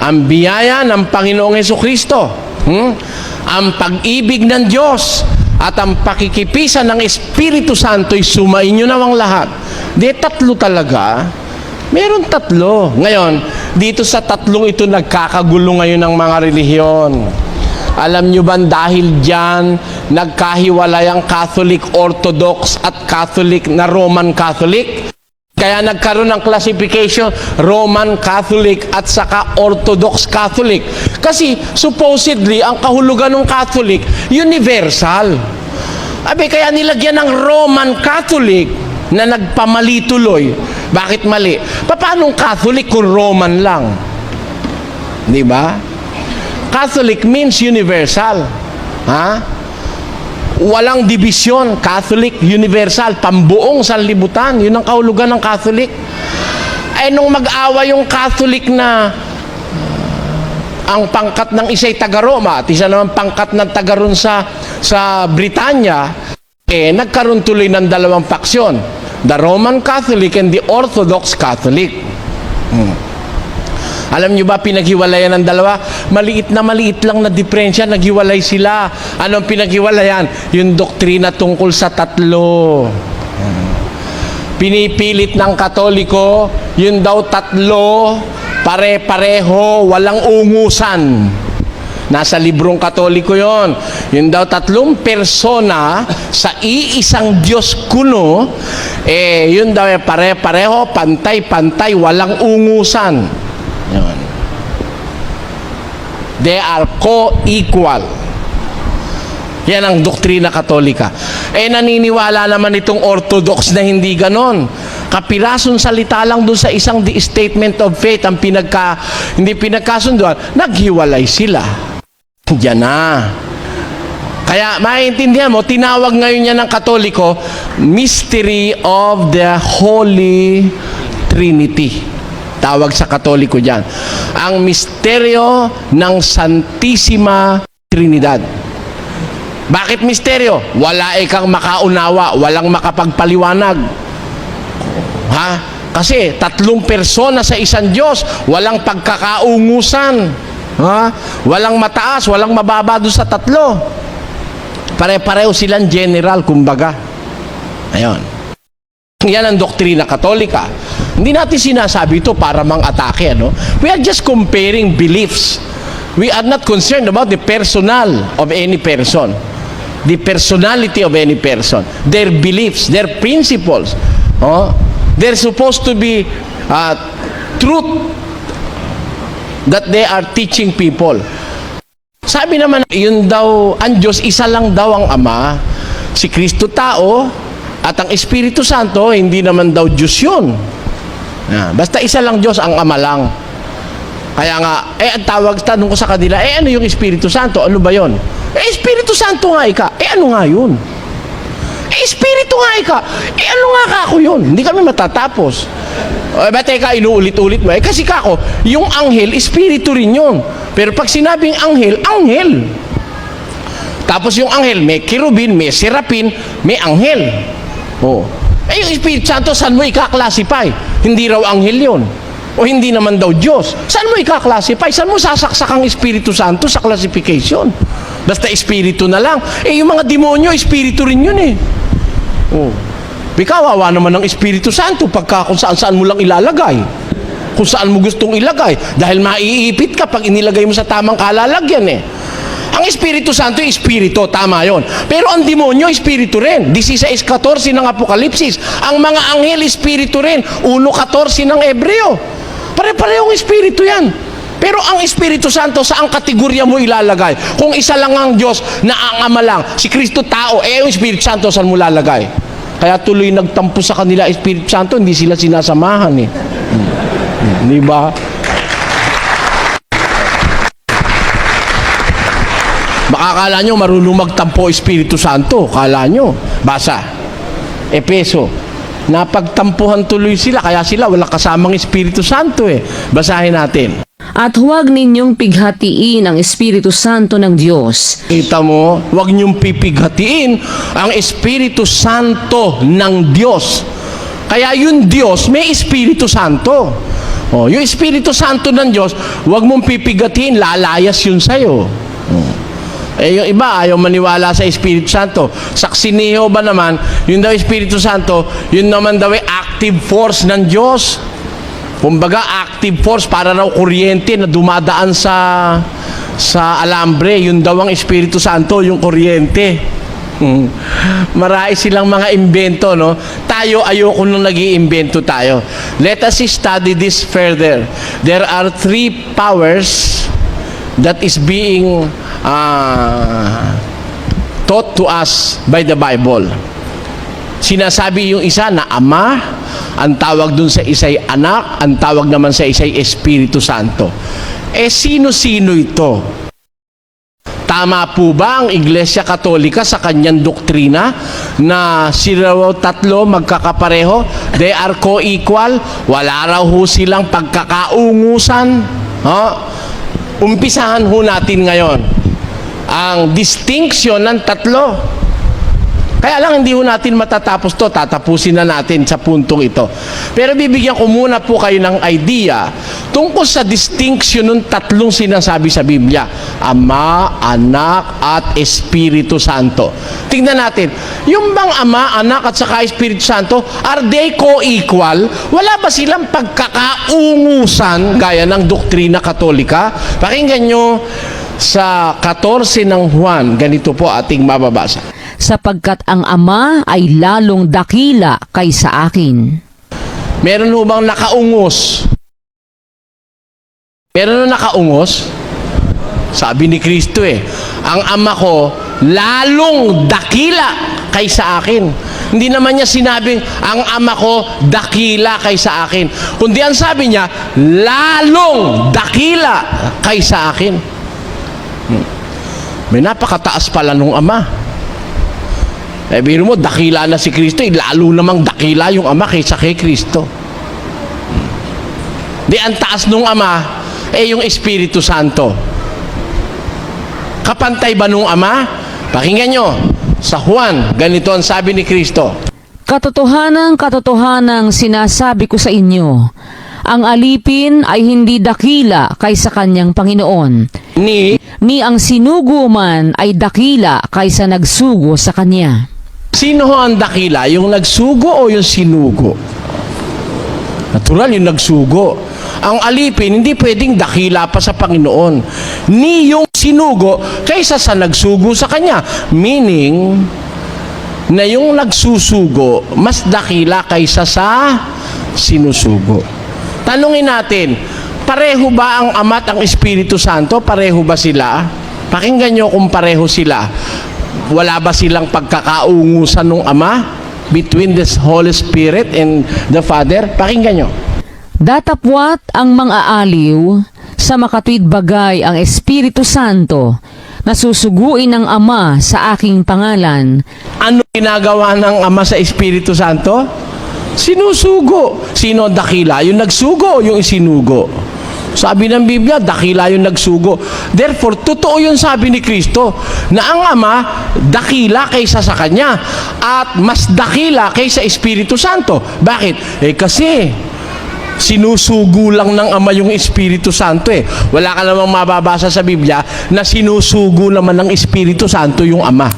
Ang biyaya ng Panginoong Hesukristo, ang pag-ibig ng Diyos at ang pakikipisan ng Espiritu Santo ay sumainyo nawang lahat. Di 3 talaga. Meron 3. Ngayon, dito sa 3 ito nagkakagulo ngayon ng mga relihiyon. Alam nyo ba dahil dyan nagkahiwalay ang Catholic Orthodox at Catholic na Roman Catholic? Kaya nagkaroon ng classification, Roman Catholic at saka Orthodox Catholic. Kasi supposedly, ang kahulugan ng Catholic, universal. Kaya nilagyan ng Roman Catholic na nagpamali tuloy. Bakit mali? Paano Catholic kung Roman lang? Di ba? Catholic means universal. Ha? Walang dibisyon, Catholic, universal, pambuong sanlibutan. Yun ang kahulugan ng Catholic. Nung mag-awa yung Catholic na ang pangkat ng isa'y taga-Roma at isa naman pangkat ng taga-ron sa Britanya, nagkaroon tuloy ng dalawang paksyon. The Roman Catholic and the Orthodox Catholic. Alam nyo ba, pinaghiwalayan ng dalawa? Maliit lang na diferensya, naghiwalay sila. Anong pinaghiwalayan? Yung doktrina tungkol sa tatlo. Pinipilit ng Katoliko, yun daw tatlo, pare-pareho, walang ungusan. Nasa librong Katoliko yon. Yun daw tatlong persona sa iisang Diyos kuno, yun daw pare-pareho, pantay-pantay, walang ungusan. Yun. They are co-equal. Yan ang doktrina Katolika. Naniniwala naman itong Orthodox na hindi ganon. Kapirasong salita lang dun sa isang statement of faith ang hindi pinagkasunduan, naghiwalay sila. Diyan na. Kaya maintindihan mo, tinawag ngayon niya ng Katoliko, Mystery of the Holy Trinity. Tawag sa Katoliko dyan. Ang misteryo ng Santissima Trinidad. Bakit misteryo? Wala kang makaunawa, walang makapagpaliwanag. Ha? Kasi tatlong persona sa isang Diyos, walang pagkakaungusan. Ha? Walang mataas, walang mababa doon sa tatlo. Pare-pareho silang general, kumbaga. Ayun. Yan ang doktrina Katolika. Hindi natin sinasabi ito para mang-atake, no? We are just comparing beliefs. We are not concerned about the personal of any person. The personality of any person. Their beliefs, their principles. Oh? They're supposed to be truth that they are teaching people. Sabi naman, yun daw, ang Diyos, isa lang daw ang Ama. Si Kristo tao, at ang Espiritu Santo, hindi naman daw Diyos yun. Basta isa lang Diyos, ang Ama lang. Kaya nga, ang tanong ko sa kanila, ano yung Espiritu Santo? Ano ba yon? Espiritu Santo nga ika. Ano nga yun? Espiritu nga ika. Ano nga kako yun? Hindi kami matatapos. Ba't inuulit-ulit mo? Kasi kako, yung anghel, Espiritu rin yun. Pero pag sinabing anghel, anghel. Tapos yung anghel, may kirubin, may serapin, may anghel. Oh. Yung Espiritu Santo, saan mo ika-classify? Hindi raw anghel yun. O hindi naman daw Diyos. Saan mo ika-classify? Saan mo sasaksak ang Espiritu Santo sa classification? Basta Espiritu na lang. Yung mga demonyo, Espiritu rin yun eh. Oh. Kawawa naman ng Espiritu Santo pagka kung saan-saan mo lang ilalagay. Kung saan mo gustong ilagay. Dahil maiipit ka pag inilagay mo sa tamang kalalagyan eh. Ang Espiritu Santo, Espiritu, tama yon. Pero ang demonyo, Espiritu rin. 16:14 ng Apokalipsis. Ang mga anghel, Espiritu rin. 1:14 ng Ebreo. Pare-parehong Espiritu yan. Pero ang Espiritu Santo, saang kategorya mo ilalagay? Kung isa lang ang Diyos na ang Ama lang, si Kristo tao, yung Espiritu Santo, saan mo lalagay? Kaya tuloy nagtampo sa kanila Espiritu Santo, hindi sila sinasamahan eh. Di ba? Baka akala nyo marunong magtampo Espiritu Santo. Akala nyo. Basa. Epeso. Napagtampuhan tuloy sila. Kaya sila wala kasamang Espiritu Santo eh. Basahin natin. At huwag ninyong pighatiin ang Espiritu Santo ng Diyos. Kita mo, huwag niyong pipighatiin ang Espiritu Santo ng Diyos. Kaya yung Diyos may Espiritu Santo. Yung Espiritu Santo ng Diyos, huwag mong pipighatiin, lalayas yun sa'yo. Yung iba, ayaw maniwala sa Espiritu Santo. Saksi ni Jehovah naman, yun daw Espiritu Santo, yun naman daw ay active force ng Diyos. Kumbaga, active force, para raw kuryente na dumadaan sa alambre. Yun daw ang Espiritu Santo, yung kuryente. Marami silang mga imbento, no? Tayo, ayoko nung nag-iimbento tayo. Let us study this further. There are three powers that is being taught to us by the Bible. Sinasabi yung isa na Ama, ang tawag dun sa isa'y Anak, ang tawag naman sa isa'y Espiritu Santo. Sino-sino ito? Tama po ba ang Iglesia Katolika sa kanyang doktrina na sila raw tatlo magkakapareho? They are co-equal? Wala raw ho silang pagkakaungusan? Umpisahan ho natin ngayon ang distinction ng tatlo. Kaya lang hindi ho natin matatapos to, tatapusin na natin sa puntong ito. Pero bibigyan ko muna po kayo ng idea tungkol sa distinction ng tatlong sinasabi sa Biblia. Ama, Anak, at Espiritu Santo. Tingnan natin, yung bang Ama, Anak, at saka Espiritu Santo, are they co-equal? Wala ba silang pagkakaungusan gaya ng doktrina Katolika? Pakinggan nyo sa 14 ng Juan, ganito po ating mababasa. Sapagkat ang Ama ay lalong dakila kaysa akin. Meron ho bang nakaungos? Meron ho nakaungos? Sabi ni Kristo ang Ama ko lalong dakila kaysa akin. Hindi naman niya sinabing ang Ama ko dakila kaysa akin. Kundi ang sabi niya, lalong dakila kaysa akin. May napakataas pala nung Ama. Biro mo, dakila na si Kristo, lalo namang dakila yung Ama kaysa kay Kristo. Di ang taas nung Ama, yung Espiritu Santo. Kapantay ba nung Ama? Pakinggan nyo, sa Juan, ganito ang sabi ni Kristo. Katotohanang sinasabi ko sa inyo, ang alipin ay hindi dakila kaysa kanyang Panginoon. Ni ang sinugo man ay dakila kaysa nagsugo sa kanya. Sino ho ang dakila? Yung nagsugo o yung sinugo? Natural, yung nagsugo. Ang alipin, hindi pwedeng dakila pa sa Panginoon. Ni yung sinugo kaysa sa nagsugo sa Kanya. Meaning, na yung nagsusugo, mas dakila kaysa sa sinusugo. Tanungin natin, pareho ba ang Ama at ang Espiritu Santo? Pareho ba sila? Pakinggan nyo kung pareho sila. Wala ba silang pagkakaungusan ng Ama between the Holy Spirit and the Father? Pakinggan nyo. Datapwat ang mang-aaliw sa makatwid bagay ang Espiritu Santo na susuguin ng Ama sa aking pangalan. Ano ginagawa ng Ama sa Espiritu Santo? Sinusugo. Sino ang dakila? Yung nagsugo o yung isinugo? Sabi ng Biblia, dakila yung nagsugo. Therefore, totoo yung sabi ni Kristo na ang Ama dakila kaysa sa Kanya at mas dakila kaysa Espiritu Santo. Bakit? Kasi sinusugo lang ng Ama yung Espiritu Santo Wala ka namang mababasa sa Biblia na sinusugo naman ng Espiritu Santo yung Ama.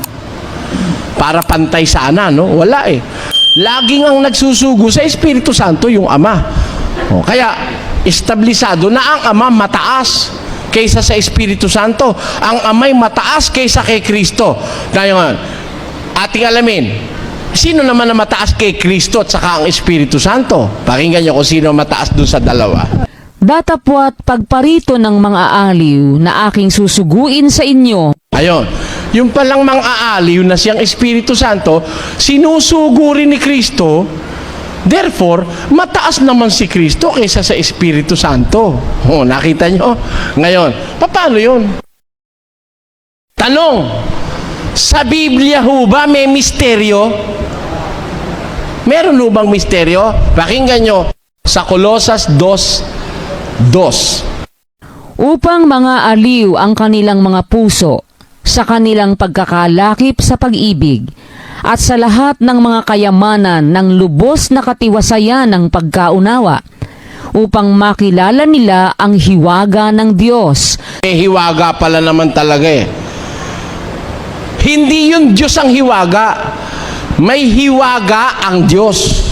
Para pantay sana, no? Wala Laging ang nagsusugo sa Espiritu Santo yung Ama. Kaya, establisado na ang Ama mataas kaysa sa Espiritu Santo. Ang Ama'y mataas kaysa kay Kristo. Ngayon, ating alamin, sino naman na mataas kay Kristo at saka ang Espiritu Santo? Pakinggan nyo kung sino mataas dun sa dalawa. Datapwat pagparito ng mga aaliw na aking susuguin sa inyo. Ayon, yung palang mang-aaliw na siyang Espiritu Santo, sinusugo rin ni Kristo. Therefore, mataas naman si Kristo kaysa sa Espiritu Santo. Nakita nyo? Ngayon, paano yun? Tanong, sa Biblia ho ba may misteryo? Meron ho bang misteryo? Pakinggan nyo sa Colosas 2:2. Upang mga aliw ang kanilang mga puso sa kanilang pagkakalakip sa pag-ibig at sa lahat ng mga kayamanan ng lubos na katiwasayan ng pagkaunawa, upang makilala nila ang hiwaga ng Diyos. May hiwaga pala naman talaga Hindi yung Diyos ang hiwaga. May hiwaga ang Diyos.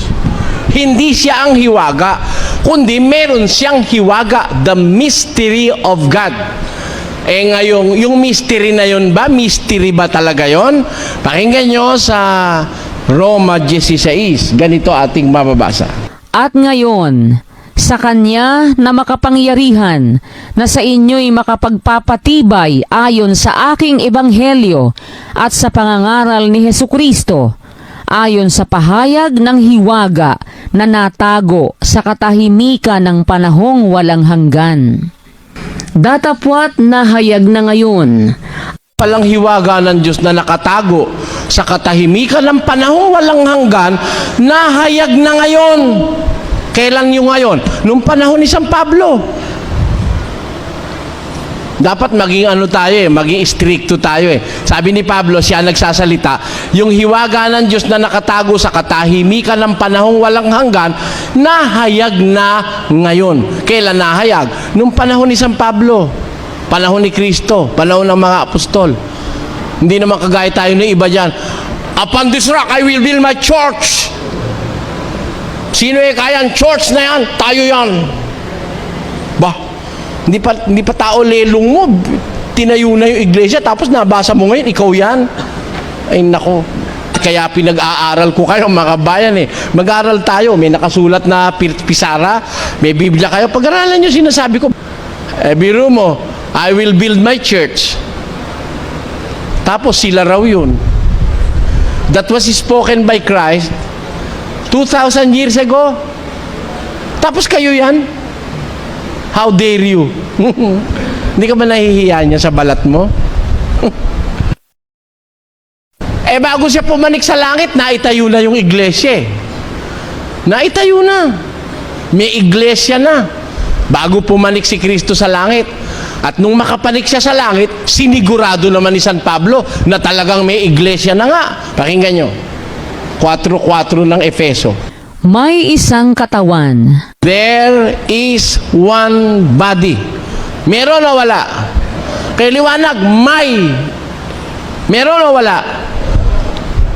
Hindi siya ang hiwaga, kundi meron siyang hiwaga, the mystery of God. Ngayon, yung mystery na yun ba? Mystery ba talaga yun? Pakinggan nyo sa Roma 16. Ganito ating mababasa. At ngayon, sa Kanya na makapangyarihan, na sa inyo'y makapagpapatibay ayon sa aking ebanghelyo at sa pangangaral ni Hesukristo, ayon sa pahayag ng hiwaga na natago sa katahimikan ng panahong walang hanggan. Datapwat na hayag na ngayon, Palang hiwaga ng Diyos na nakatago sa katahimikan ng panahong walang hanggan, nahayag na ngayon. Kailan yung ngayon? Nung panahon ni San Pablo. Dapat maging maging stricto tayo eh. Sabi ni Pablo, siya nagsasalita, yung hiwaga ng Diyos na nakatago sa katahimikan ng panahong walang hanggan, nahayag na ngayon. Kailan nahayag? Nung panahon ni San Pablo, panahon ni Kristo, panahon ng mga apostol. Hindi naman kagaya tayo ng iba dyan. Upon this rock, I will build my church. Sino kaya ang church na yan? Tayo yan. Bah, hindi pa tao lelong mo. Tinayo na yung iglesia, tapos nabasa mo ngayon, ikaw yan. Ay nako. Kaya pinag-aaral ko kayo mga bayan eh. Mag-aaral tayo, may nakasulat na pisara, may Biblia kayo. Pag-aralan nyo sinasabi ko. Biro mo, I will build my church. Tapos sila raw yun. That was spoken by Christ 2,000 years ago. Tapos kayo yan? How dare you? Hindi ka ba nahihiya niya sa balat mo? Bago siya pumanik sa langit, naitayo na yung iglesia. Naitayo na. May iglesia na. Bago pumanik si Kristo sa langit. At nung makapanik siya sa langit, sinigurado naman ni San Pablo na talagang may iglesia na nga. Pakinggan nyo. 4:4 ng Efeso. may isang katawan. There is one body. Meron o wala? Kaya liwanag, may. Meron o wala?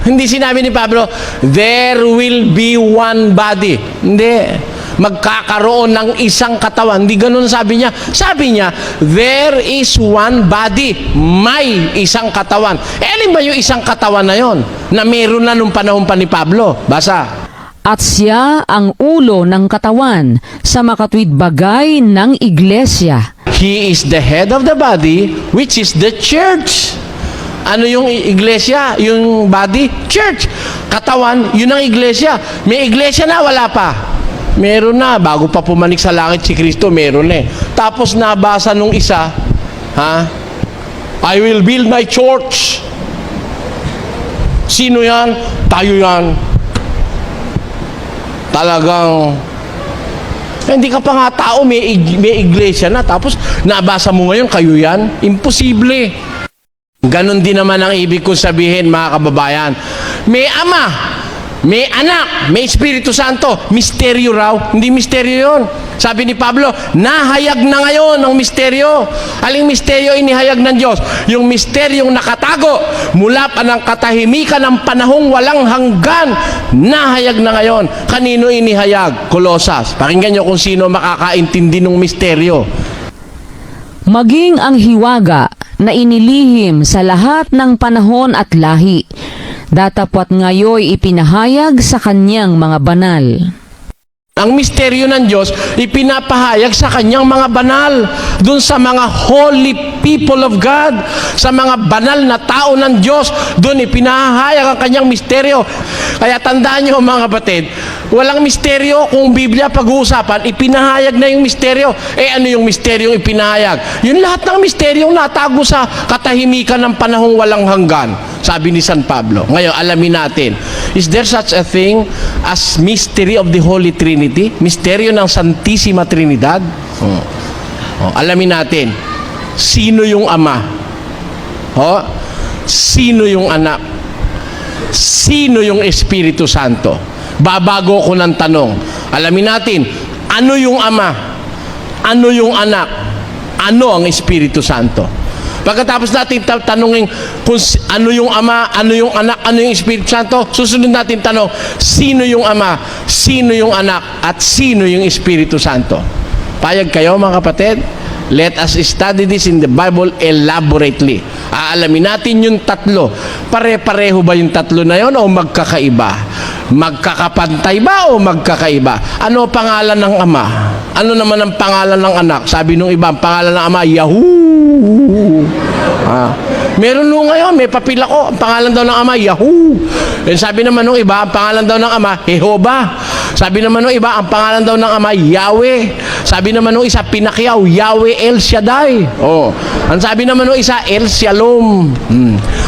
Hindi sinabi ni Pablo, there will be one body. Hindi. Magkakaroon ng isang katawan. Hindi ganun sabi niya. Sabi niya, there is one body. May isang katawan. Alin ba yung isang katawan na yon? Na meron na nung panahon pa ni Pablo. Basa. At siya ang ulo ng katawan sa makatwid bagay ng iglesia. He is the head of the body, which is the church. Ano yung iglesia? Yung body? Church. Katawan, yun ang iglesia. May iglesia na, wala pa. Meron na. Bago pa pumanik sa langit si Kristo, meron eh. Tapos nabasa nung isa, I will build my church. Sino yan? Tayo yan. Talagang hindi ka pa nga tao, may iglesia na, tapos nabasa mo ngayon, kayo yan? Imposible. Ganon din naman ang ibig kong sabihin, mga kababayan. May ama, may anak, may Espiritu Santo. Misteryo raw. Hindi misteryo yun. Sabi ni Pablo, nahayag na ngayon ang misteryo. Aling misteryo inihayag ng Diyos? Yung misteryong nakatago mula pa ng katahimikan ng panahong walang hanggan. Nahayag na ngayon. Kanino inihayag? Kolosas. Pakinggan nyo kung sino makakaintindi ng misteryo. Maging ang hiwaga na inilihim sa lahat ng panahon at lahi, datapwat ngayoy ipinahayag sa kanyang mga banal. Ang misteryo ng Diyos, ipinapahayag sa kanyang mga banal, dun sa mga holy people of God, sa mga banal na tao ng Diyos, dun ipinahayag ang kanyang misteryo. Kaya tandaan nyo mga kapatid, walang misteryo kung Biblia pag-uusapan, ipinahayag na yung misteryo. Ano yung misteryong ipinahayag? Yung lahat ng misteryong natago sa katahimikan ng panahong walang hanggan, sabi ni San Pablo. Ngayon, alamin natin, is there such a thing as mystery of the Holy Trinity? Misteryo ng Santissima Trinidad? Alamin natin, sino yung Ama? Sino yung Anak? Sino yung Espiritu Santo? Babago ko ng tanong. Alamin natin, ano yung Ama? Ano yung Anak? Ano ang Espiritu Santo? Pagkatapos natin tanungin kung ano yung Ama, ano yung Anak, ano yung Espiritu Santo, susunod natin tanong, sino yung Ama, sino yung Anak, at sino yung Espiritu Santo? Payag kayo mga kapatid? Let us study this in the Bible elaborately. Aalamin natin yung tatlo. Pare-pareho ba yung tatlo na yon o magkakaiba? Magkakapantay ba o magkakaiba? Ano pangalan ng ama? Ano naman ang pangalan ng anak? Sabi nung iba, ang pangalan ng ama, Yahoo! Meron nung ngayon, may papel ako, ang pangalan daw ng ama, Yahoo! And sabi naman nung iba, ang pangalan daw ng ama, Jehovah. Sabi naman nung iba, ang pangalan daw ng ama, Yahweh. Sabi naman nung isa, Pinakyaw, Yahweh El Shaddai. Oh. Ang sabi naman nung isa, El Shalom.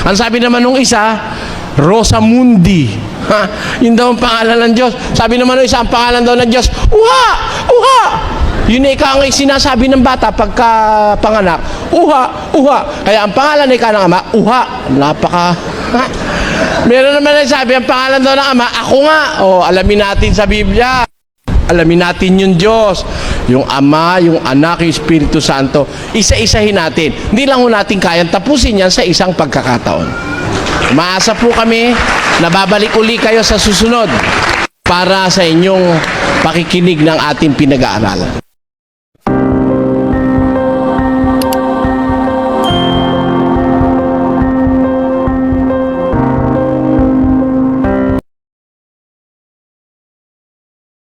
Ang sabi naman nung isa, Rosamundi. Yun daw ang pangalan ng Diyos. Sabi naman nung isa, ang pangalan daw ng Diyos, Uha! Uha! Yun ay ika ang sinasabi ng bata pagka panganak, Uha! Uha! Kaya ang pangalan ay ika ng ama, Uha! Napaka... Meron naman ang sabi, ang pangalan daw ng ama, ako nga. O, alamin natin sa Biblia. Alamin natin yung Diyos. Yung Ama, yung Anak, yung Espiritu Santo. Isa-isahin natin. Hindi lang ho natin kayang tapusin yan sa isang pagkakataon. Maasa po kami na babalik uli kayo sa susunod para sa inyong pakikinig ng ating pinag-aaralan.